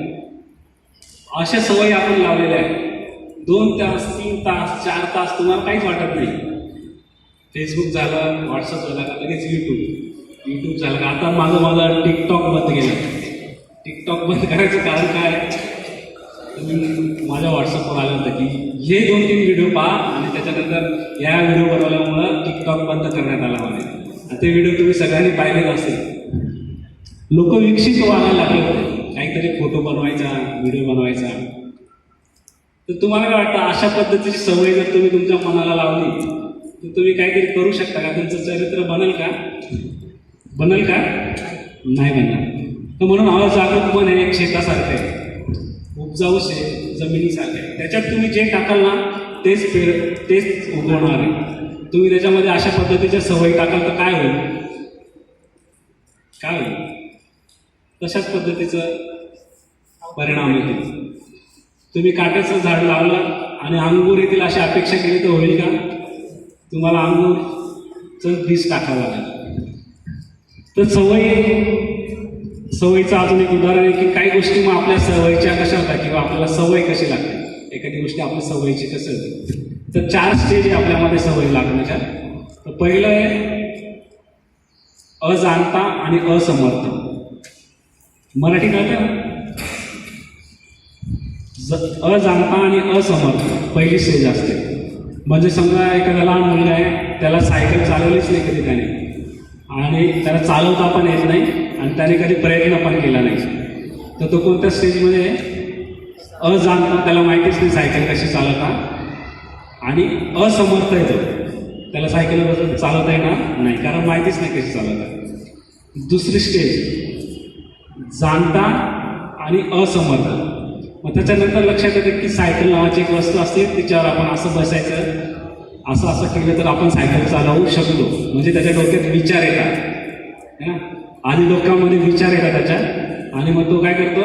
अशा सवयी आपण लावलेल्या आहेत. 2 तास 3 तास 4 तास तुम्हाला काहीच वाटत नाही. फेसबुक झालं, व्हॉट्सअप झाला का लगेच यूट्यूब झालं का. आता माझं टिकटॉक बंद केलं. टिकटॉक बंद करायचं कारण काय? तुम्ही माझ्या व्हॉट्सअपवर आलं होतं की हे 2-3 व्हिडिओ पहा आणि त्याच्यानंतर या व्हिडिओ बनवल्यामुळं टिकटॉक बंद करण्यात आला म्हणे. आणि ते व्हिडिओ तुम्ही सगळ्यांनी पाहिलेच असेल. लोक विकसित व्हायला लागले होते, काहीतरी फोटो बनवायचा, व्हिडिओ बनवायचा. तर तुम्हाला काय वाटतं, अशा पद्धतीची सवय जर तुम्ही तुमच्या मनाला लावली तर तुम्ही काहीतरी करू शकता का? तुमचं चरित्र बनेल का? बनेल का? नाही बनणार. तर म्हणून अजागरूक मन हे एक शेतासारखं आहे, उपजाऊ जमिनीसारखं आहे. त्याच्यात तुम्ही जे टाकाल ना तेच उगवणार आहे. तुम्ही त्याच्यामध्ये अशा पद्धतीच्या सवयी टाकाल तर काय होईल? काय होईल? तशाच पद्धतीचं परिणाम येतील. तुम्ही काट्याचं झाड लावलं आणि अंगूर येतील अशी अपेक्षा केली तर होईल का? तुम्हाला अंगूरचं बीज टाकावं लागेल. तर सवयीचं अजून एक उदाहरण आहे की काही गोष्टी मग आपल्या सवयीच्या कशा होतात किंवा आपल्याला सवय कशी लागते, एखादी गोष्टी आपल्या सवयीची कसं होते. तर 4 स्टेज आहे आपल्यामध्ये सवय लागण्याच्या. तर पहिलं आहे अजाणता आणि असमर्थ. मराठी कळतं ना? अजाणता आणि असमर्थ पहिली स्टेज असते. म्हणजे समजा एखादा लहान मुलगा आहे, त्याला सायकल चालवलीच नाही कधी त्याने, आणि त्याला चालवता पण येत नाही आणि त्याने कधी प्रयत्न पण केला नाही, तर तो कोणत्या स्टेजमध्ये आहे? अजाणता, त्याला माहितीच नाही सायकल कशी चालवता, आणि असमर्थ येतो, त्याला सायकल चालवता येणार नाही कारण माहितीच नाही कशी चालवता. दुसरी स्टेज जाणता आणि असमर्थ. मग त्याच्यानंतर लक्षात येतं की सायकल नावाची एक वस्तू असते, तिच्यावर आपण असं बसायचं, असं केलं तर आपण सायकल चालवू शकतो. म्हणजे त्याच्या डोक्यात विचार येतात, आधी डोक्यामध्ये विचार येतात त्याच्यात, आणि मग तो काय करतो,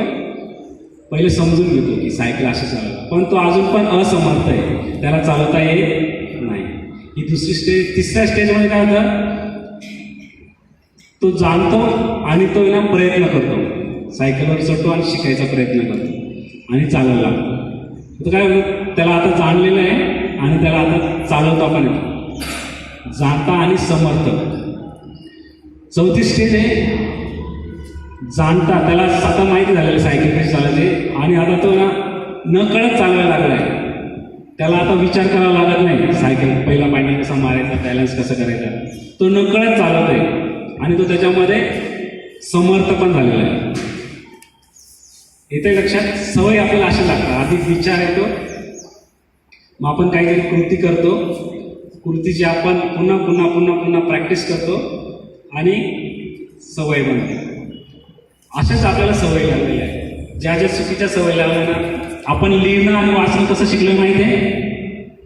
पहिले समजून घेतो की सायकल अशी चालवतो, पण तो अजून पण असमर्थ आहे, त्याला चालवता येत नाही. ही दुसरी स्टेज. तिसऱ्या स्टेजमध्ये काय होतं, तो जाणतो आणि तो ना प्रयत्न करतो, सायकलवर चढतो आणि शिकायचा प्रयत्न करतो. आणि चालायला लागतो. तर काय होतं, त्याला आता जाणलेलं आहे आणि त्याला आता चालवता पण येतं. जाणता आणि समर्थ. चौथी स्टेज आहे जाणता. त्याला स्वतः माहिती झालेलं सायकल कशी चालायची आणि आता तो न कळत चालवायला लागला आहे. त्याला आता विचार करावा लागत नाही सायकल पहिला पाहिजे कसा मारायचा, बॅलन्स कसं करायचा, तो न कळत चालवत आहे आणि तो त्याच्यामध्ये समर्थ पण झालेला आहे. इथे लक्षात सवय आपल्याला अशी लागतात. आधी विचार येतो, मग आपण काहीतरी कृती करतो, कृतीची आपण पुन्हा पुन्हा पुन्हा पुन्हा प्रॅक्टिस करतो आणि सवय बनते. अशाच आपल्याला सवय लागलेली आहे. ज्या ज्या चुकीच्या सवय लागल्या ना, आपण लिहिणं आणि वाचणं कसं शिकलोय माहिती आहे?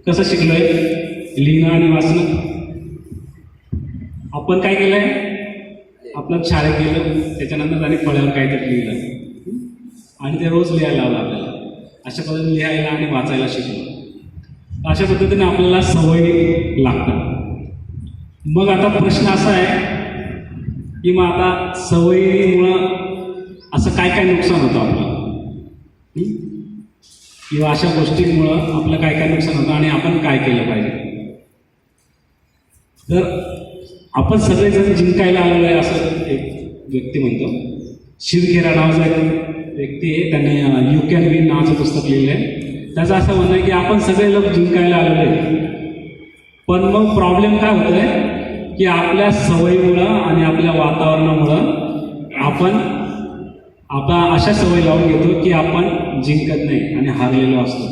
कसं शिकलोय लिहिणं आणि वाचणं? आपण काय केलंय, आपलं शाळेत गेलं, त्याच्यानंतर आणि फळ्यावर काहीतरी लिहिलं आणि ते रोज लिहायला लावलं आपल्याला. अशा पद्धतीने लिहायला आणि वाचायला शिकलो. अशा पद्धतीने आपल्याला सवय लागतात. मग आता प्रश्न असा आहे की मग आता सवयीमुळं असं काय काय नुकसान होतं आपलं, किंवा अशा गोष्टींमुळं आपलं काय काय नुकसान होतं आणि आपण काय केलं पाहिजे. तर आपण सगळेजण जिंकायला आलेलो आहे असं एक व्यक्ती म्हणतो. शिवखेरा नावाचा एक व्यक्ती आहे, त्याने यू कॅन विन नावाचं पुस्तक लिहिलं आहे. त्याचं असं म्हणणं आहे की आपण सगळे लोक जिंकायला आलेलो आहे, पण मग प्रॉब्लेम काय होतोय की आपल्या सवयीमुळं आणि आपल्या वातावरणामुळं आपण आता अशा सवय लावून घेतो की आपण जिंकत नाही आणि हारलेलो असतो.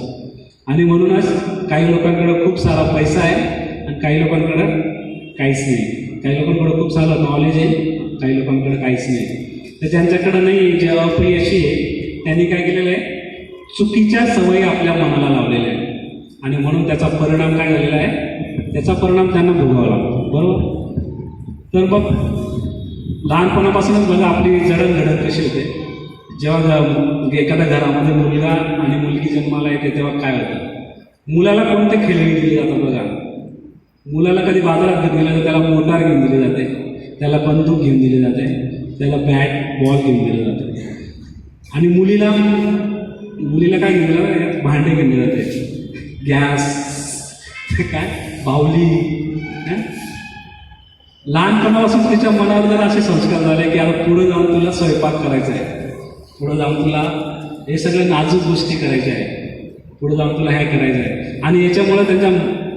आणि म्हणूनच काही लोकांकडे खूप सारा पैसा आहे आणि काही लोकांकडे काहीच नाही. काही लोकांकडे खूप सारं नॉलेज आहे, काही लोकांकडे काहीच नाही. तर ज्यांच्याकडे नाही, जे अपयशी आहे, त्यांनी काय केलेलं आहे, चुकीच्या सवयी आपल्या मनाला लावलेल्या आहे आणि म्हणून त्याचा परिणाम काय झालेला आहे, त्याचा परिणाम त्यांना भोगावा लागतो. बरोबर? तर मग लहानपणापासूनच बघा आपली जडणघडण कशी होते. जेव्हा एखाद्या घरामध्ये मुलगा आणि मुलगी जन्माला येते तेव्हा काय होतं, मुलाला कोणते खेळणी दिले जातात बघा. मुलाला कधी बाजारात घेऊन गेलं तर त्याला मोटार घेऊन दिली जाते, त्याला बंदूक घेऊन दिली जाते, त्याला बॅट बॉल घेऊन दिलं जाते. आणि मुलीला काय घेऊन दिलं जाते, भांडे घेऊन दिले जाते, गॅस, काय बाहुली. लहानपणापासून तिच्या मनावर जर असे संस्कार झाले की आता पुढे जाऊन तुला स्वयंपाक करायचा आहे, पुढे जाऊन तुला हे सगळ्या नाजूक गोष्टी करायच्या आहे, पुढे जाऊन तुला हे करायचं आहे. आणि याच्यामुळे त्यांच्या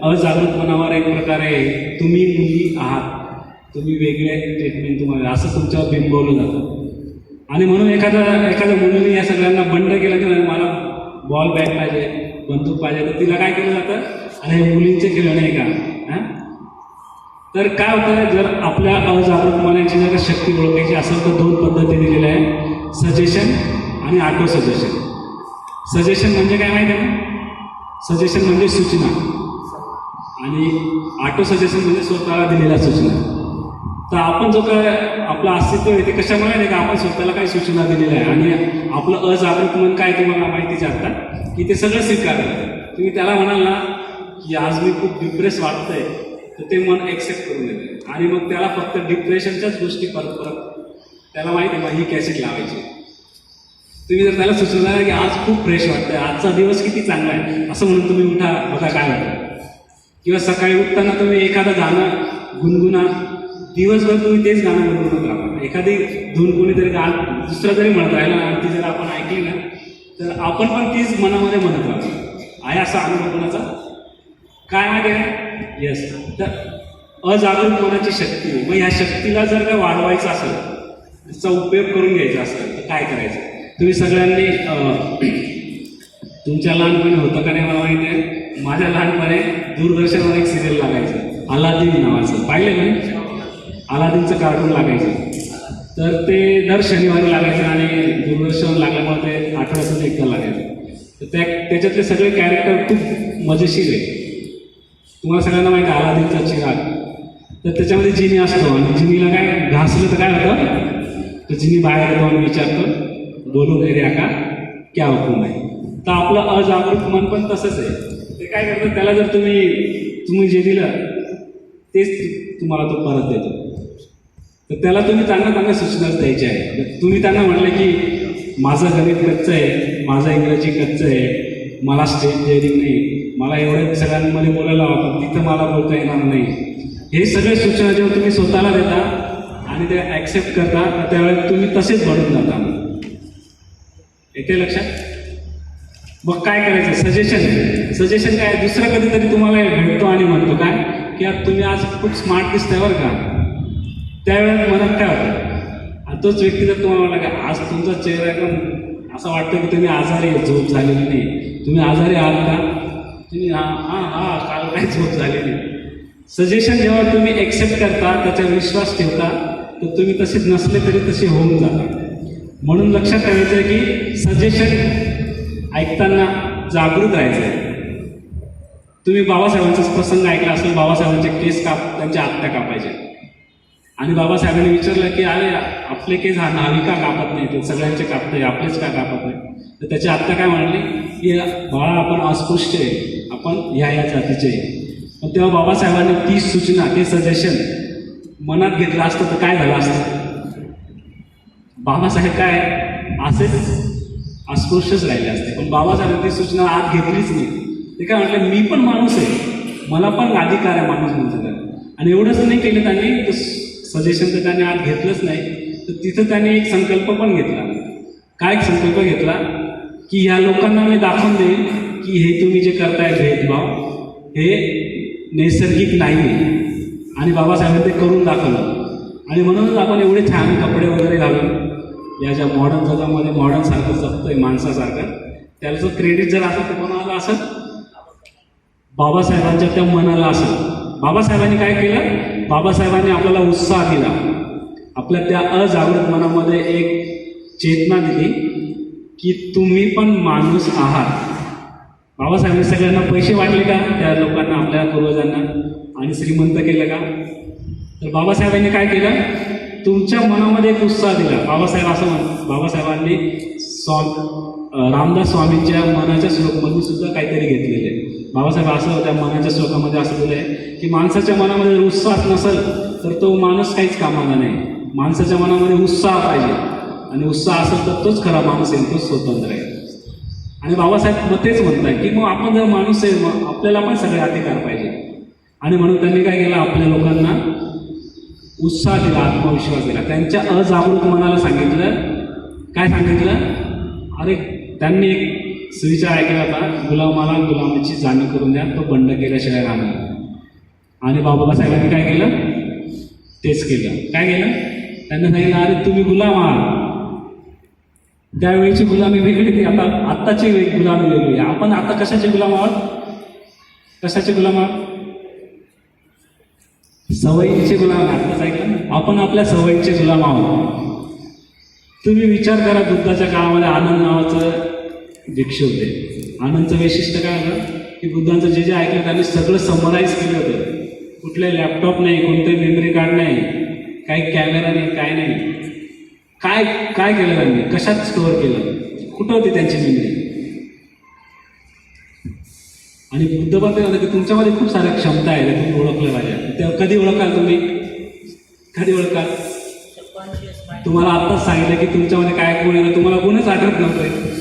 अजागृतपणावर एक प्रकारे तुम्ही मुली आहात, तुम्ही वेगळे ट्रीटमेंट तुम्हाला असं तुमच्यावर बिंबवलं जातं. आणि म्हणून एखाद्या मुलीने या सगळ्यांना बंड केलं की मला बॉल बॅट पाहिजे, बंदूक पाहिजे, तर तिला काय केलं जातं, आणि हे मुलींचे खेळ नाही का. तर काय होतं, जर आपल्या अजागृत मनाची जर शक्ती ओळखायची असेल तर दोन पद्धती दिलेल्या आहे, सजेशन आणि ऑटो सजेशन. सजेशन म्हणजे काय माहिती आहे ना, सजेशन म्हणजे सूचना आणि ऑटो सजेशन म्हणजे स्वतःला दिलेल्या सूचना. तर आपण जो काय आपलं अस्तित्व आहे ते कशामुळे नाही का, आपण स्वतःला काही सूचना दिलेल्या आहे आणि आपलं अजागृत मन काय तुम्हाला माहितीच आता की ते सगळं स्वीकारलं. तुम्ही त्याला म्हणाल ना की आज मी खूप डिप्रेस वाटतंय, तर ते मन एक्सेप्ट करून देते आणि मग त्याला फक्त डिप्रेशनच्याच गोष्टी परत त्याला माहिती आहे मग ही कॅसेट लावायची. तुम्ही जर त्याला सुचवणार की आज खूप फ्रेश वाटतंय, आजचा दिवस किती चांगला आहे असं म्हणून तुम्ही उठा, बघा काय वाटतं. किंवा सकाळी उठताना तुम्ही एखादं गाणं गुणगुणा, दिवसभर तुम्ही तेच गाणं गुणगुणत राहा. एखादी धून कोणीतरी गाणं दुसरं जरी म्हणत राहिलं आणि ती जर आपण ऐकली ना तर आपण पण तीच मनामध्ये म्हणत राहतो. आहे असा अनुभव कोणाचा काय माहिती आहे? येस. तर अजागृत मनाची शक्ती, मग ह्या शक्तीला जर का वाढवायचं असेल, त्याचा उपयोग करून घ्यायचा असेल तर काय करायचं. तुम्ही सगळ्यांनी तुमच्या लहानपणी होतं का नाही मला माहिती आहे, माझ्या लहानपणी दूरदर्शनवर एक सिरियल लागायचं अलादीन नावाचं, पाहिलं नाही? अलादीनचं कार्टून लागायचं. तर ते दर शनिवारी लागायचं आणि दूरदर्शनवर लागल्यामुळे ते आठवड्यातून एकदा लागायचं. तर त्याच्यातले सगळे कॅरेक्टर खूप मजेशीर आहे. तुम्हाला सगळ्यांना माहिती आहे अलादीनचा चिराग. तर त्याच्यामध्ये जिनी असतो आणि जिनीला काय घासलं तर काय होतं, तर जिनी बाहेर येतो आणि विचारतो बोलो मेरे आका क्या हुकूम आहे. तर आपलं अजागृत मन पण तसंच आहे. ते काय करतं, त्याला जर तुम्ही जे दिलं तेच तुम्हाला तो परत देतो. तर त्याला तुम्ही चांगल्या सूचनाच द्यायच्या आहे. तुम्ही त्यांना म्हटलं की माझं गणित कच्चं आहे, माझं इंग्रजी कच्चं आहे, मला स्टेज डेअरिंग नाही, मला एवढ्या सगळ्यांमध्ये बोलायला हवं, तिथं मला बोलता येणार नाही. हे सगळे सूचना जेव्हा तुम्ही स्वतःला देता आणि ते ॲक्सेप्ट करता तर त्यावेळेस तुम्ही तसेच घडून जाता. येते लक्षात? मग काय करायचं? सजेशन काय? दुसरं कधीतरी तुम्हाला भेटतो आणि म्हणतो काय की यार तुम्ही आज खूप स्मार्ट दिसताय बरं का. त्यावेळेस मनात काय होतं? तोच व्यक्ती जर तुम्हाला म्हटला की आज तुमचा चेहरा एकदम असं वाटतं की तुम्ही आजारी आहे, झोप झालेली नाही. तुम्ही आजारी आहात का? तुम्ही हां काल काही झोप झालेली नाही. सजेशन जेव्हा तुम्ही एक्सेप्ट करता, त्याच्यावर विश्वास ठेवता, तर तुम्ही तसे नसले तरी तसे होऊन जाता. म्हणून लक्षात ठेवायचं आहे की सजेशन ऐकताना जागृत राहायचं आहे. तुम्ही बाबासाहेबांचाच प्रसंग ऐकला असेल, बाबासाहेबांचे केस त्यांच्या आत्या कापायचे आणि बाबासाहेबांनी विचारलं की अरे आपले केस नावी का कापत नाही, ते सगळ्यांचे कापते, आपलेच का कापत नाही? तर त्याची आत्या काय म्हणाली की बाळा आपण अस्पृश्य आहे, आपण ह्या जातीचे आहे. पण तेव्हा बाबासाहेबांनी ती सूचना, ते सजेशन मनात घेतलं असतं तर काय झालं असतं? बाबासाहेब काय असेच अस्पृश्यच राहिले असते. पण बाबासाहेबांनी ती सूचना आत घेतलीच नाही. ते काय म्हटलं, मी पण माणूस आहे, मला पण अधिकार आहे माणूस म्हणतात. आणि एवढंच नाही केलं त्यांनी, सजेशन तर त्यांनी आत घेतलंच नाही. तर तिथं त्यांनी एक संकल्प पण घेतला. काय संकल्प घेतला की ह्या लोकांना मी दाखवून देईन की हे तुम्ही जे करताय भेदभाव हे नैसर्गिक नाही आहे. आणि बाबासाहेबांनी ते करून दाखवलं. आणि म्हणूनच आपण एवढे छान कपडे वगैरे घालून या ज्या मॉडर्न जगामध्ये मॉडर्नसारखं जगतोय माणसासारखं, त्याचं क्रेडिट जर असं तर कोणाला असं बाबासाहेबांच्या त्या मनाला असं. बाबासाहेबांनी काय केलं? बाबासाहेबांनी आपल्याला उत्साह दिला, आपल्या त्या अजागृत मनामध्ये एक चेतना दिली की तुम्ही पण माणूस आहात. बाबासाहेबांनी सगळ्यांना पैसे वाटले का? त्या लोकांना, आपल्या पूर्वजांना, आणि श्रीमंत केलं का? तर बाबासाहेबांनी काय केलं? तुमच्या मनामध्ये एक उत्साह दिला. बाबासाहेबांनी रामदास स्वामींच्या मनाच्या श्लोकमध्ये सुद्धा काहीतरी घेतलेलं आहे. बाबासाहेब असं त्या मनाच्या श्लोकामध्ये असं दिलं आहे की माणसाच्या मनामध्ये जर उत्साह नसेल तर तो माणूस काहीच कामाला नाही. माणसाच्या मनामध्ये उत्साह पाहिजे, आणि उत्साह असेल तर तोच खरा माणूस आहे, तोच स्वतंत्र आहे. आणि बाबासाहेब मग तेच म्हणताय की मग आपण जर माणूस आहे, मग आपल्याला पण सगळे अधिकार पाहिजे. आणि म्हणून त्यांनी काय केलं? आपल्या लोकांना उत्साह दिला, आत्मविश्वास दिला. त्यांच्या अजागृत मनाला सांगितलं, काय सांगितलं? अरे त्यांनी एक सुविचार ऐकला होता, गुलामाला गुलामाची जाणीव करून द्या, तो बंड केल्याशिवाय राहणार. आणि बाबासाहेबांनी काय केलं? तेच केलं. काय केलं? त्यांनी सांगितलं अरे तुम्ही गुलाम आहात. त्यावेळीची गुलामी वेगळी ती, आत्ताची गुलामी वेगळी. आपण आता कशाचे गुलाम आहोत? कशाचे गुलाम आहोत? सवयींचे गुलाम. आत्ताच ऐकलं ना, आपण आपल्या सवयींचे गुलाम आहोत. तुम्ही विचार करा, बुद्धाच्या काळामध्ये आनंद नावाचं भिक्षू होते. आनंदचं वैशिष्ट्य काय होतं की बुद्धांचं जे ऐकलं त्यांनी सगळं समराईज केलं होतं. कुठले लॅपटॉप नाही, कोणते मेमरी कार्ड नाही, काही कॅमेरा नाही, काय नाही. काय केलं त्यांनी? कशात स्टोअर केलं? कुठं होती त्यांची मेमरी? आणि बुद्ध पण ते होतं की तुमच्यामध्ये खूप साऱ्या क्षमता आहे, तुम्ही ओळखलं पाहिजे. तेव्हा कधी ओळखाल तुम्ही? कधी ओळखाल? तुम्हाला आत्ताच सांगितलं की तुमच्यामध्ये काय गुण आहे, तुम्हाला गुणच आठवत नव्हते.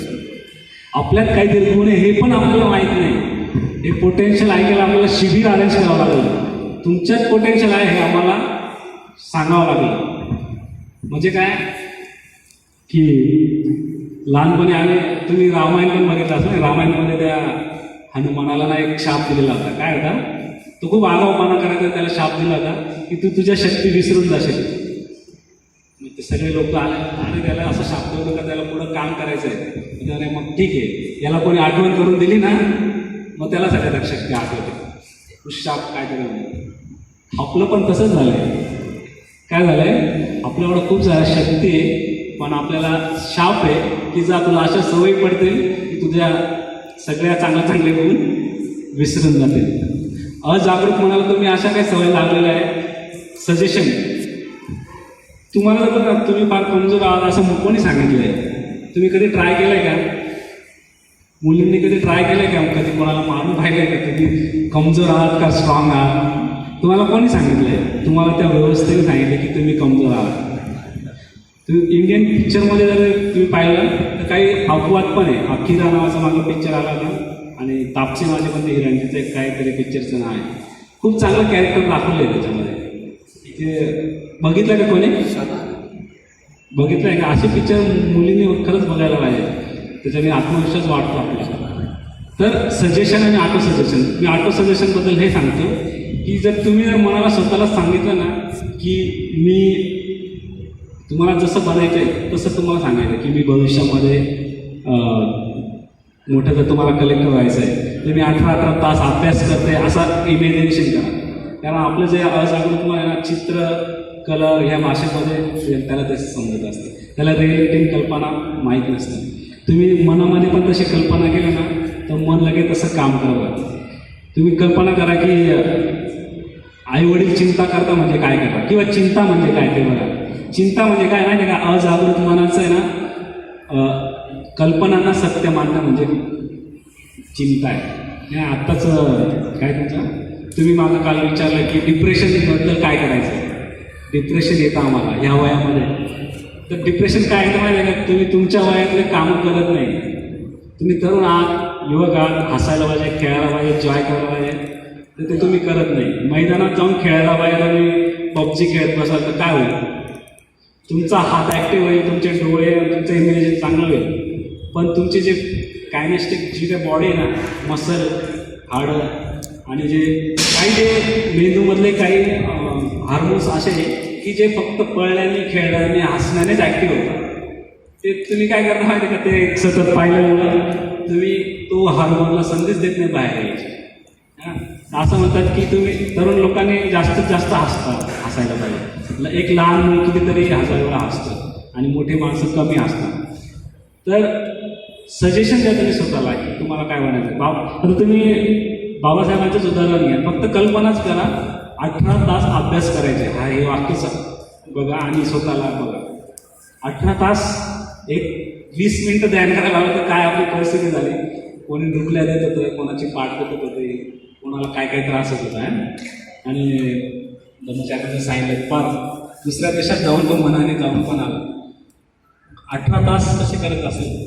आपल्यात काहीतरी गुण आहे हे पण आपल्याला माहीत नाही. हे पोटेन्शियल ऐकायला आपल्याला शिबिर अरेंज करावं लागलं. तुमच्यात पोटेन्शियल आहे हे आम्हाला सांगावं लागलं. म्हणजे काय की लहानपणी आले, तुम्ही रामायण पण बघितलं असं. रामायणामध्ये त्या हनुमानाला ना एक शाप दिलेला होता. काय होता? तो खूप आगाऊपणा करायचा, त्याला शाप दिला होता की तू तुझ्या शक्ती विसरून जाशील. मग ते सगळे लोक आले आणि त्याला असं शाप देऊ का त्याला पुढं काम करायचं आहे. त्याने मग ठीक आहे, याला कोणी आठवण करून दिली ना, मग त्याला सगळ्यात शक्ती आठवते. तू शाप काय केलं? आपलं पण तसंच झालंय. काय झालंय? आपल्याकडं खूप साऱ्या शक्ती आहे, पण आपल्याला शाप आहे की जा तुला अशा सवयी पडतील की तुझ्या सगळ्या चांगले गुण विसरून जातील. अजागृत म्हणाला तुम्ही अशा काही सवय लागलेल्या आहे. सजेशन तुम्हाला जर बघा तुम्ही फार कमजोर आहात असं कोणी सांगितलं आहे? तुम्ही कधी ट्राय केलं आहे का? मुलींनी कधी ट्राय केलं आहे का? कधी कोणाला मारून पाहिलं आहे का तुम्ही कमजोर आहात का स्ट्रॉंग आहात? तुम्हाला कोणी सांगितलं आहे? तुम्हाला त्या व्यवस्थेने सांगितलं की तुम्ही कमजोर आहात. इंडियन पिक्चरमध्ये जर तुम्ही पाहिलं तर काही अपवाद पण आहे. अखिरा नावाचा माझा पिक्चर आला होता आणि तापसी माझे पण ते हिरणजीचं एक काहीतरी पिक्चरचं नाव आहे. खूप चांगलं कॅरेक्टर दाखवलं आहे त्याच्यामध्ये. ते बघितलं का कोणी? बघितलं आहे का? असे पिक्चर मुलींनी खरंच बघायला पाहिजे, त्याच्याने आत्मविश्वास वाढतो आपला. तर सजेशन आणि ऑटो सजेशन, मी ऑटो सजेशनबद्दल हे सांगतो की जर तुम्ही जर मनाला स्वतःला सांगितलं ना की मी तुम्हाला जसं बनायचं आहे तसं तुम्हाला सांगायचं की मी भविष्यामध्ये मोठं जर तुम्हाला कलेक्टर व्हायचं आहे तर मी 18 तास अभ्यास करते असा इमॅजिनेशन करा. कारण आपलं जे अजागृत मन आहे ना, चित्र कलर ह्या भाषेमध्ये त्याला तसं समजत असतं, त्याला रिअलिटी कल्पना माहीत नसतं. तुम्ही मनामध्ये पण तशी कल्पना केली ना तर मन लगेच तसं काम करत. तुम्ही कल्पना करा की आईवडील चिंता करता म्हणजे काय करा, किंवा चिंता म्हणजे काय ते बघा. चिंता म्हणजे काय माहिती आहे का? अजागृत मनाचं आहे ना, कल्पनांना सत्य मानणं म्हणजे चिंता आहे. हे आत्ताच काय तुमचं, तुम्ही माझं काल विचारलं की डिप्रेशनबद्दल काय करायचं. डिप्रेशन येतं आम्हाला ह्या वयामध्ये. तर डिप्रेशन काय येतं माहिती आहे का? तुम्ही तुमच्या वयातले कामं करत नाही. तुम्ही तरुण आहात, युवक आहात, हसायला पाहिजे, खेळायला पाहिजे, जॉय करायला पाहिजे, तर ते तुम्ही करत नाही. मैदानात जाऊन खेळायला पाहिजे आणि पबजी खेळत बसाल तर काय होईल? तुमचा हात ॲक्टिव्ह होईल, तुमचे डोळे, तुमचं इमेजिन चांगलं होईल, पण तुमचे जे कायनेस्टिक जी काही बॉडी आहे ना, मसल, हाडं आणि जे काही जे मेंदूमधले काही हार्मोन्स असे की जे फक्त पळण्याने, खेळण्याने, हसण्यानेच ॲक्टिव्ह होतात. ते तुम्ही काय करता माहिती का? ते सतत पाहिल्यामुळं तुम्ही तो हार्मोनला संदेश देत नाही बाहेर यायची. असं म्हणतात की तुम्ही तरुण लोकांनी जास्तीत जास्त हसायला पाहिजे. एक लहान मूल कितीतरी हसायला हसतं आणि मोठी माणसं कमी हसतात. तर सजेशन द्या तुम्ही स्वतःला की तुम्हाला काय बनायचं. आता तुम्ही बाबासाहेबांचंच उदाहरण घ्या, फक्त कल्पनाच करा 18 तास अभ्यास करायचे. हा हे वाक्यच बघा आणि स्वतःला बघा. 18 तास एक 20 मिनिटं ध्यान करायला हवं तर काय आपली परिस्थिती झाली. कोणी ढुकल्या देत होतं, कोणाची पाठ देत होते, कोणाला काय काय त्रास होत होता. आणि धर्मचार्याचं सांगितलं पार दुसऱ्या देशात जाऊन तो मनाने जाऊन पण आला. 18 तास कसे करत असेल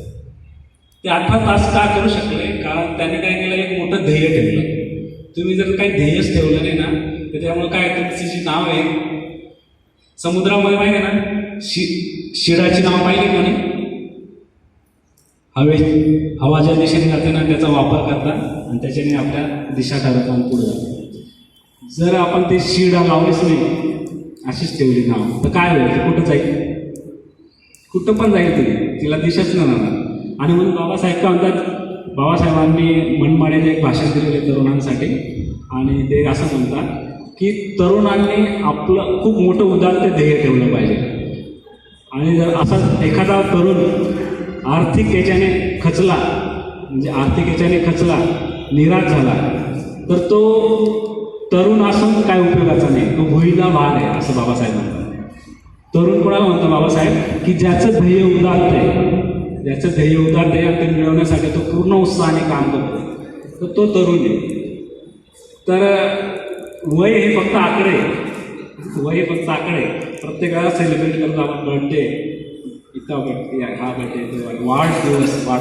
ते 18 तास का करू शकले? कारण त्याने काय केलं, एक मोठं ध्येय ठेवलं. तुम्ही जर काही ध्येयच ठेवलं नाही ना तर त्यामुळे काय, तुमची जी नाव आहे समुद्रामध्ये माहिती आहे ना, शिडाची नाव पाहिली कोणी? हवा ज्या दिशेने जाते ना त्याचा वापर करतात आणि त्याच्याने आपल्या दिशा ठरवतात आणि पुढे जातात. जर आपण ते शिडा लावलीच नाही, अशीच ठेवली नाव, तर काय होईल? ते कुठं जाईल? कुठं पण जाईल ती, तिला दिशाच नाही राहणार. आणि म्हणून बाबासाहेब काय म्हणतात, बाबासाहेबांनी मनमाडीने एक भाषण दिलेले तरुणांसाठी आणि ते असं म्हणतात की तरुणांनी आपलं खूप मोठं उदात्त ध्येय ठेवलं पाहिजे. आणि जर असा एखादा तरुण आर्थिक याच्याने खचला, म्हणजे आर्थिक याच्याने खचला, निराश झाला, तर तो तरुण असून काय उपयोगाचा नाही, तो भुईला भार आहे असं बाबासाहेब म्हणतात. तरुण कोणाला म्हणतो बाबासाहेब की ज्याचं ध्येय उदात्त आहे, ज्याचं ध्येय उदात्त आहे आणि ते मिळवण्यासाठी तो पूर्ण उत्साहाने काम करतो, तर तो तरुण आहे. तर वय हे फक्त आकडे, वय हे फक्त आकडे. प्रत्येकाला सेलिब्रेट करतो आपण, बर्थडे इथं बर्थडे, हा बर्थडे, वाढदिवस, वाढ.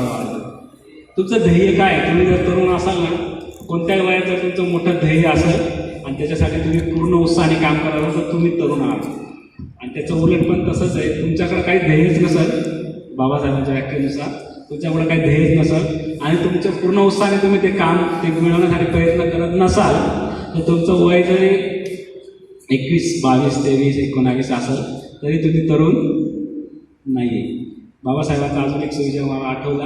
तुमचं ध्येय काय? तुम्ही जर तरुण असाल ना, कोणत्या वयात जर तुमचं मोठं ध्येय असेल आणि त्याच्यासाठी तुम्ही पूर्ण उत्साहाने काम कराल तर तुम्ही तरुण आहात. आणि त्याचं उलट पण तसंच आहे, तुमच्याकडे काही ध्येयच नसेल, बाबासाहेबांच्या व्याख्येनुसार तुमच्याकडे काही ध्येयच नसेल आणि तुमच्या पूर्ण उत्साहाने तुम्ही ते काम ते मिळवण्यासाठी प्रयत्न करत नसाल तर तुमचं वय जरी 21, 22, 23, 19 असेल तरी तुम्ही तरुण नाही आहे. बाबासाहेबांचा अजून एक सुविचार मला आठवला,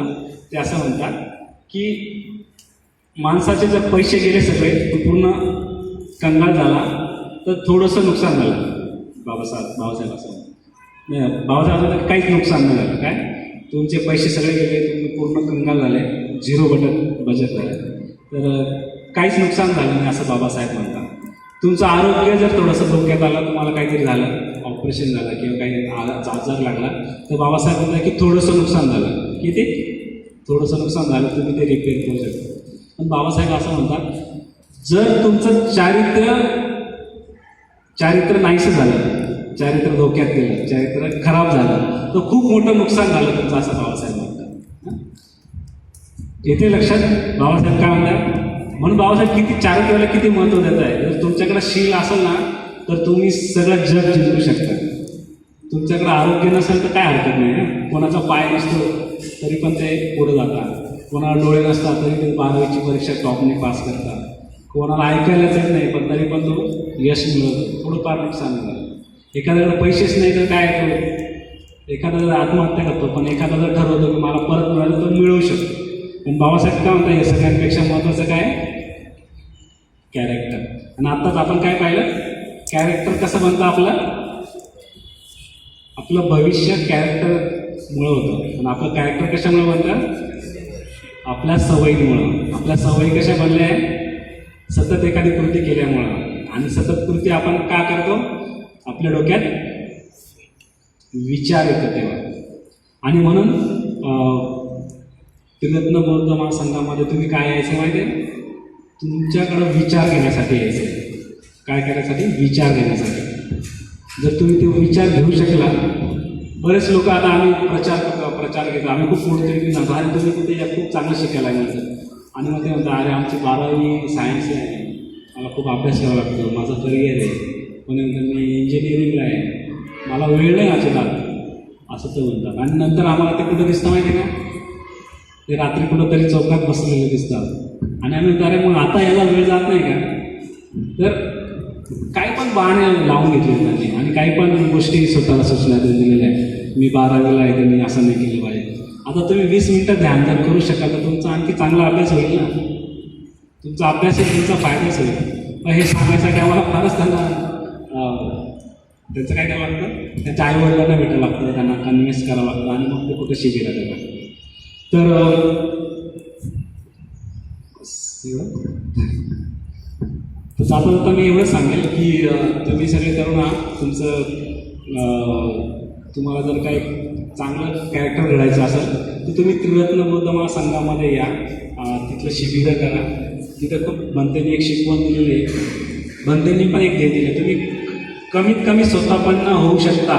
ते असं म्हणतात की माणसाचे जर पैसे गेले सगळे, तो पूर्ण कंगाल झाला तर थोडंसं नुकसान झालं. बाबासाहेब असं नाही, बाबासाहेबांचं काहीच नुकसान नाही झालं. काय, तुमचे पैसे सगळे गेले, तुम्ही पूर्ण कंगाल झाले, 0 बचत झालं, तर काहीच नुकसान झालं नाही असं बाबासाहेब म्हणतात. तुमचं आरोग्य जर थोडंसं धोक्यात आलं, तुम्हाला काहीतरी झालं, ऑपरेशन झालं किंवा काही आजार लागला, तर बाबासाहेब म्हणतात की थोडंसं नुकसान झालं. किती? थोडंसं नुकसान झालं, तुम्ही ते रिपेअर करू शकता. पण बाबासाहेब असं म्हणतात, जर तुमचं चारित्र्य नाहीसं झालं, चारित्र्य धोक्यात गेलं, चारित्र्य खराब झालं, तर खूप मोठं नुकसान झालं तुमचं, असं बाबासाहेब म्हणतात. येथे लक्षात बाबासाहेब काय म्हणतात, म्हणून बाबासाहेब किती चारित्र्याला किती महत्त्व देत आहे. जर तुमच्याकडे शील असेल ना तर तुम्ही सगळं जग जिंकू शकता. तुमच्याकडे आरोग्य नसेल तर काय हरकत नाही ना. कोणाचा पाय नसतो तरी पण ते पुढे जातात, कोणाला डोळे नसतात तरी ते 12वीची परीक्षा टॉपने पास करतात, कोणाला ऐकायलाच येत नाही पण तरी पण तो यश मिळवतो. थोडंफार नुकसान झालं. एखाद्याकडे पैसेच नाही तर काय करतो, एखादा जर आत्महत्या करतो, पण एखादा जर ठरवतो की मला परत मिळालं तर मिळवू शकतो. पण बाबासाहेब काय म्हणतात, या सगळ्यांपेक्षा महत्त्वाचं काय, कॅरेक्टर. आणि आत्ताच आपण काय पाहिलं, कॅरेक्टर कसं बनतं आपलं भविष्य कॅरेक्टरमुळं होतं. आणि आपलं कॅरेक्टर कशामुळे बनतं, आपल्या सवयीमुळं. आपल्या सवयी कशा बनल्या आहे, सतत एखादी कृती केल्यामुळं. आणि सतत कृती आपण का करतो, आपल्या डोक्यात विचार येतो तेव्हा. आणि म्हणून त्रिरत्न बौद्ध महासंघामध्ये तुम्ही काय यायचं माहिती आहे, तुमच्याकडं विचार घेण्यासाठी यायचं. काय करण्यासाठी, विचार घेण्यासाठी. जर तुम्ही ते विचार घेऊ शकला, बरेच लोक आता आम्ही प्रचार घेतो, आम्ही खूप मोठे आणि तुम्ही तिथे या खूप चांगलं शिकायला मिळतं. आणि मग ते म्हणतात, अरे आमची 12वी सायन्स आहे, मला खूप अभ्यास करावा लागतो, माझं करिअर आहे, कोणी म्हणतात मी इंजिनिअरिंगला आहे, मला वेळ नाही अजिबात, असं ते म्हणतात. आणि नंतर आम्हाला ते कुठं दिसतं माहिती का, ते रात्री कुठंतरी चौकात बसलेले दिसतात. आणि आम्ही म्हणतो, अरे मग आता याला वेळ जात नाही का. तर काही पण बहाणे लावून घेतले त्यांनी आणि काही पण गोष्टी स्वतःला सूचना दिलेल्या आहेत. मी 12वीला आहे तर मी असं नाही केलं पाहिजे. आता तुम्ही 20 मिनटं ध्यान जर करू शकाल तर तुमचा आणखी चांगला अभ्यास होईल ना. तुमचा अभ्यास आहे, तुमचा फायदाच होईल. मग हे सांगायसाठी आम्हाला फारच त्यांना त्याचं काय करावं लागतं, त्यांच्या आईवडिलांना भेटायला लागतं, त्यांना कन्व्हिन्स करावं लागतं आणि मग ते कुठं शिकायला जातात. तर जाता मी एवढंच सांगेल की तुम्ही सगळे तरुण आहात, तुम्हाला जर काही चांगलं कॅरेक्टर घडायचं असेल तर तुम्ही त्रिरत्न बौद्ध महासंघामध्ये या, तिथलं शिबिरं करा. तिथं खूप भंतेनी एक शिकवण दिलेली आहे, भंतेनी पण एक ध्येय दिले, तुम्ही कमीत कमी स्वतःपन्न होऊ शकता,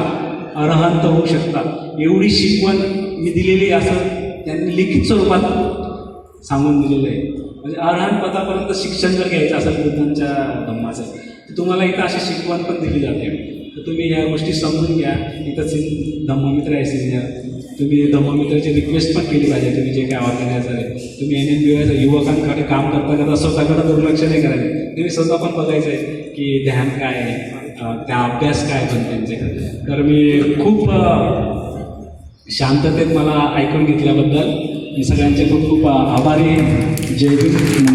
अरहंत होऊ शकता, एवढी शिकवण मी दिलेली असं त्यांनी लिखित स्वरूपात सांगून दिलेलं आहे. म्हणजे अरहंत पदापर्यंत शिक्षण जर घ्यायचं असेल बुद्धांच्या धम्माचं तर तुम्हाला इथं अशी शिकवण पण दिली जाते. तर तुम्ही ह्या गोष्टी समजून घ्या. इथंच धम्ममित्र आहे सिनियर, तुम्ही धम्ममित्राची रिक्वेस्ट पण केली पाहिजे. तुम्ही जे काय ऑर्गनायझर आहे, तुम्ही NNBY युवकांकडे काम करता करता स्वतःकडे दुर्लक्ष नाही करायचं. तुम्ही स्वतः पण बघायचं आहे की ध्यान काय आहे, त्या अभ्यास काय पण त्यांच्याकडे. तर मी खूप शांततेत मला ऐकून घेतल्याबद्दल मी सगळ्यांचे खूप खूप आभारी आहे. जय भीम.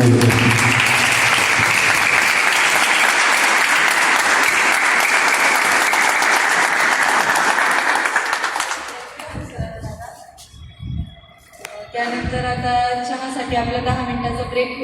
त्यानंतर आता चहासाठी आपला 10 मिनिटाचा ब्रेक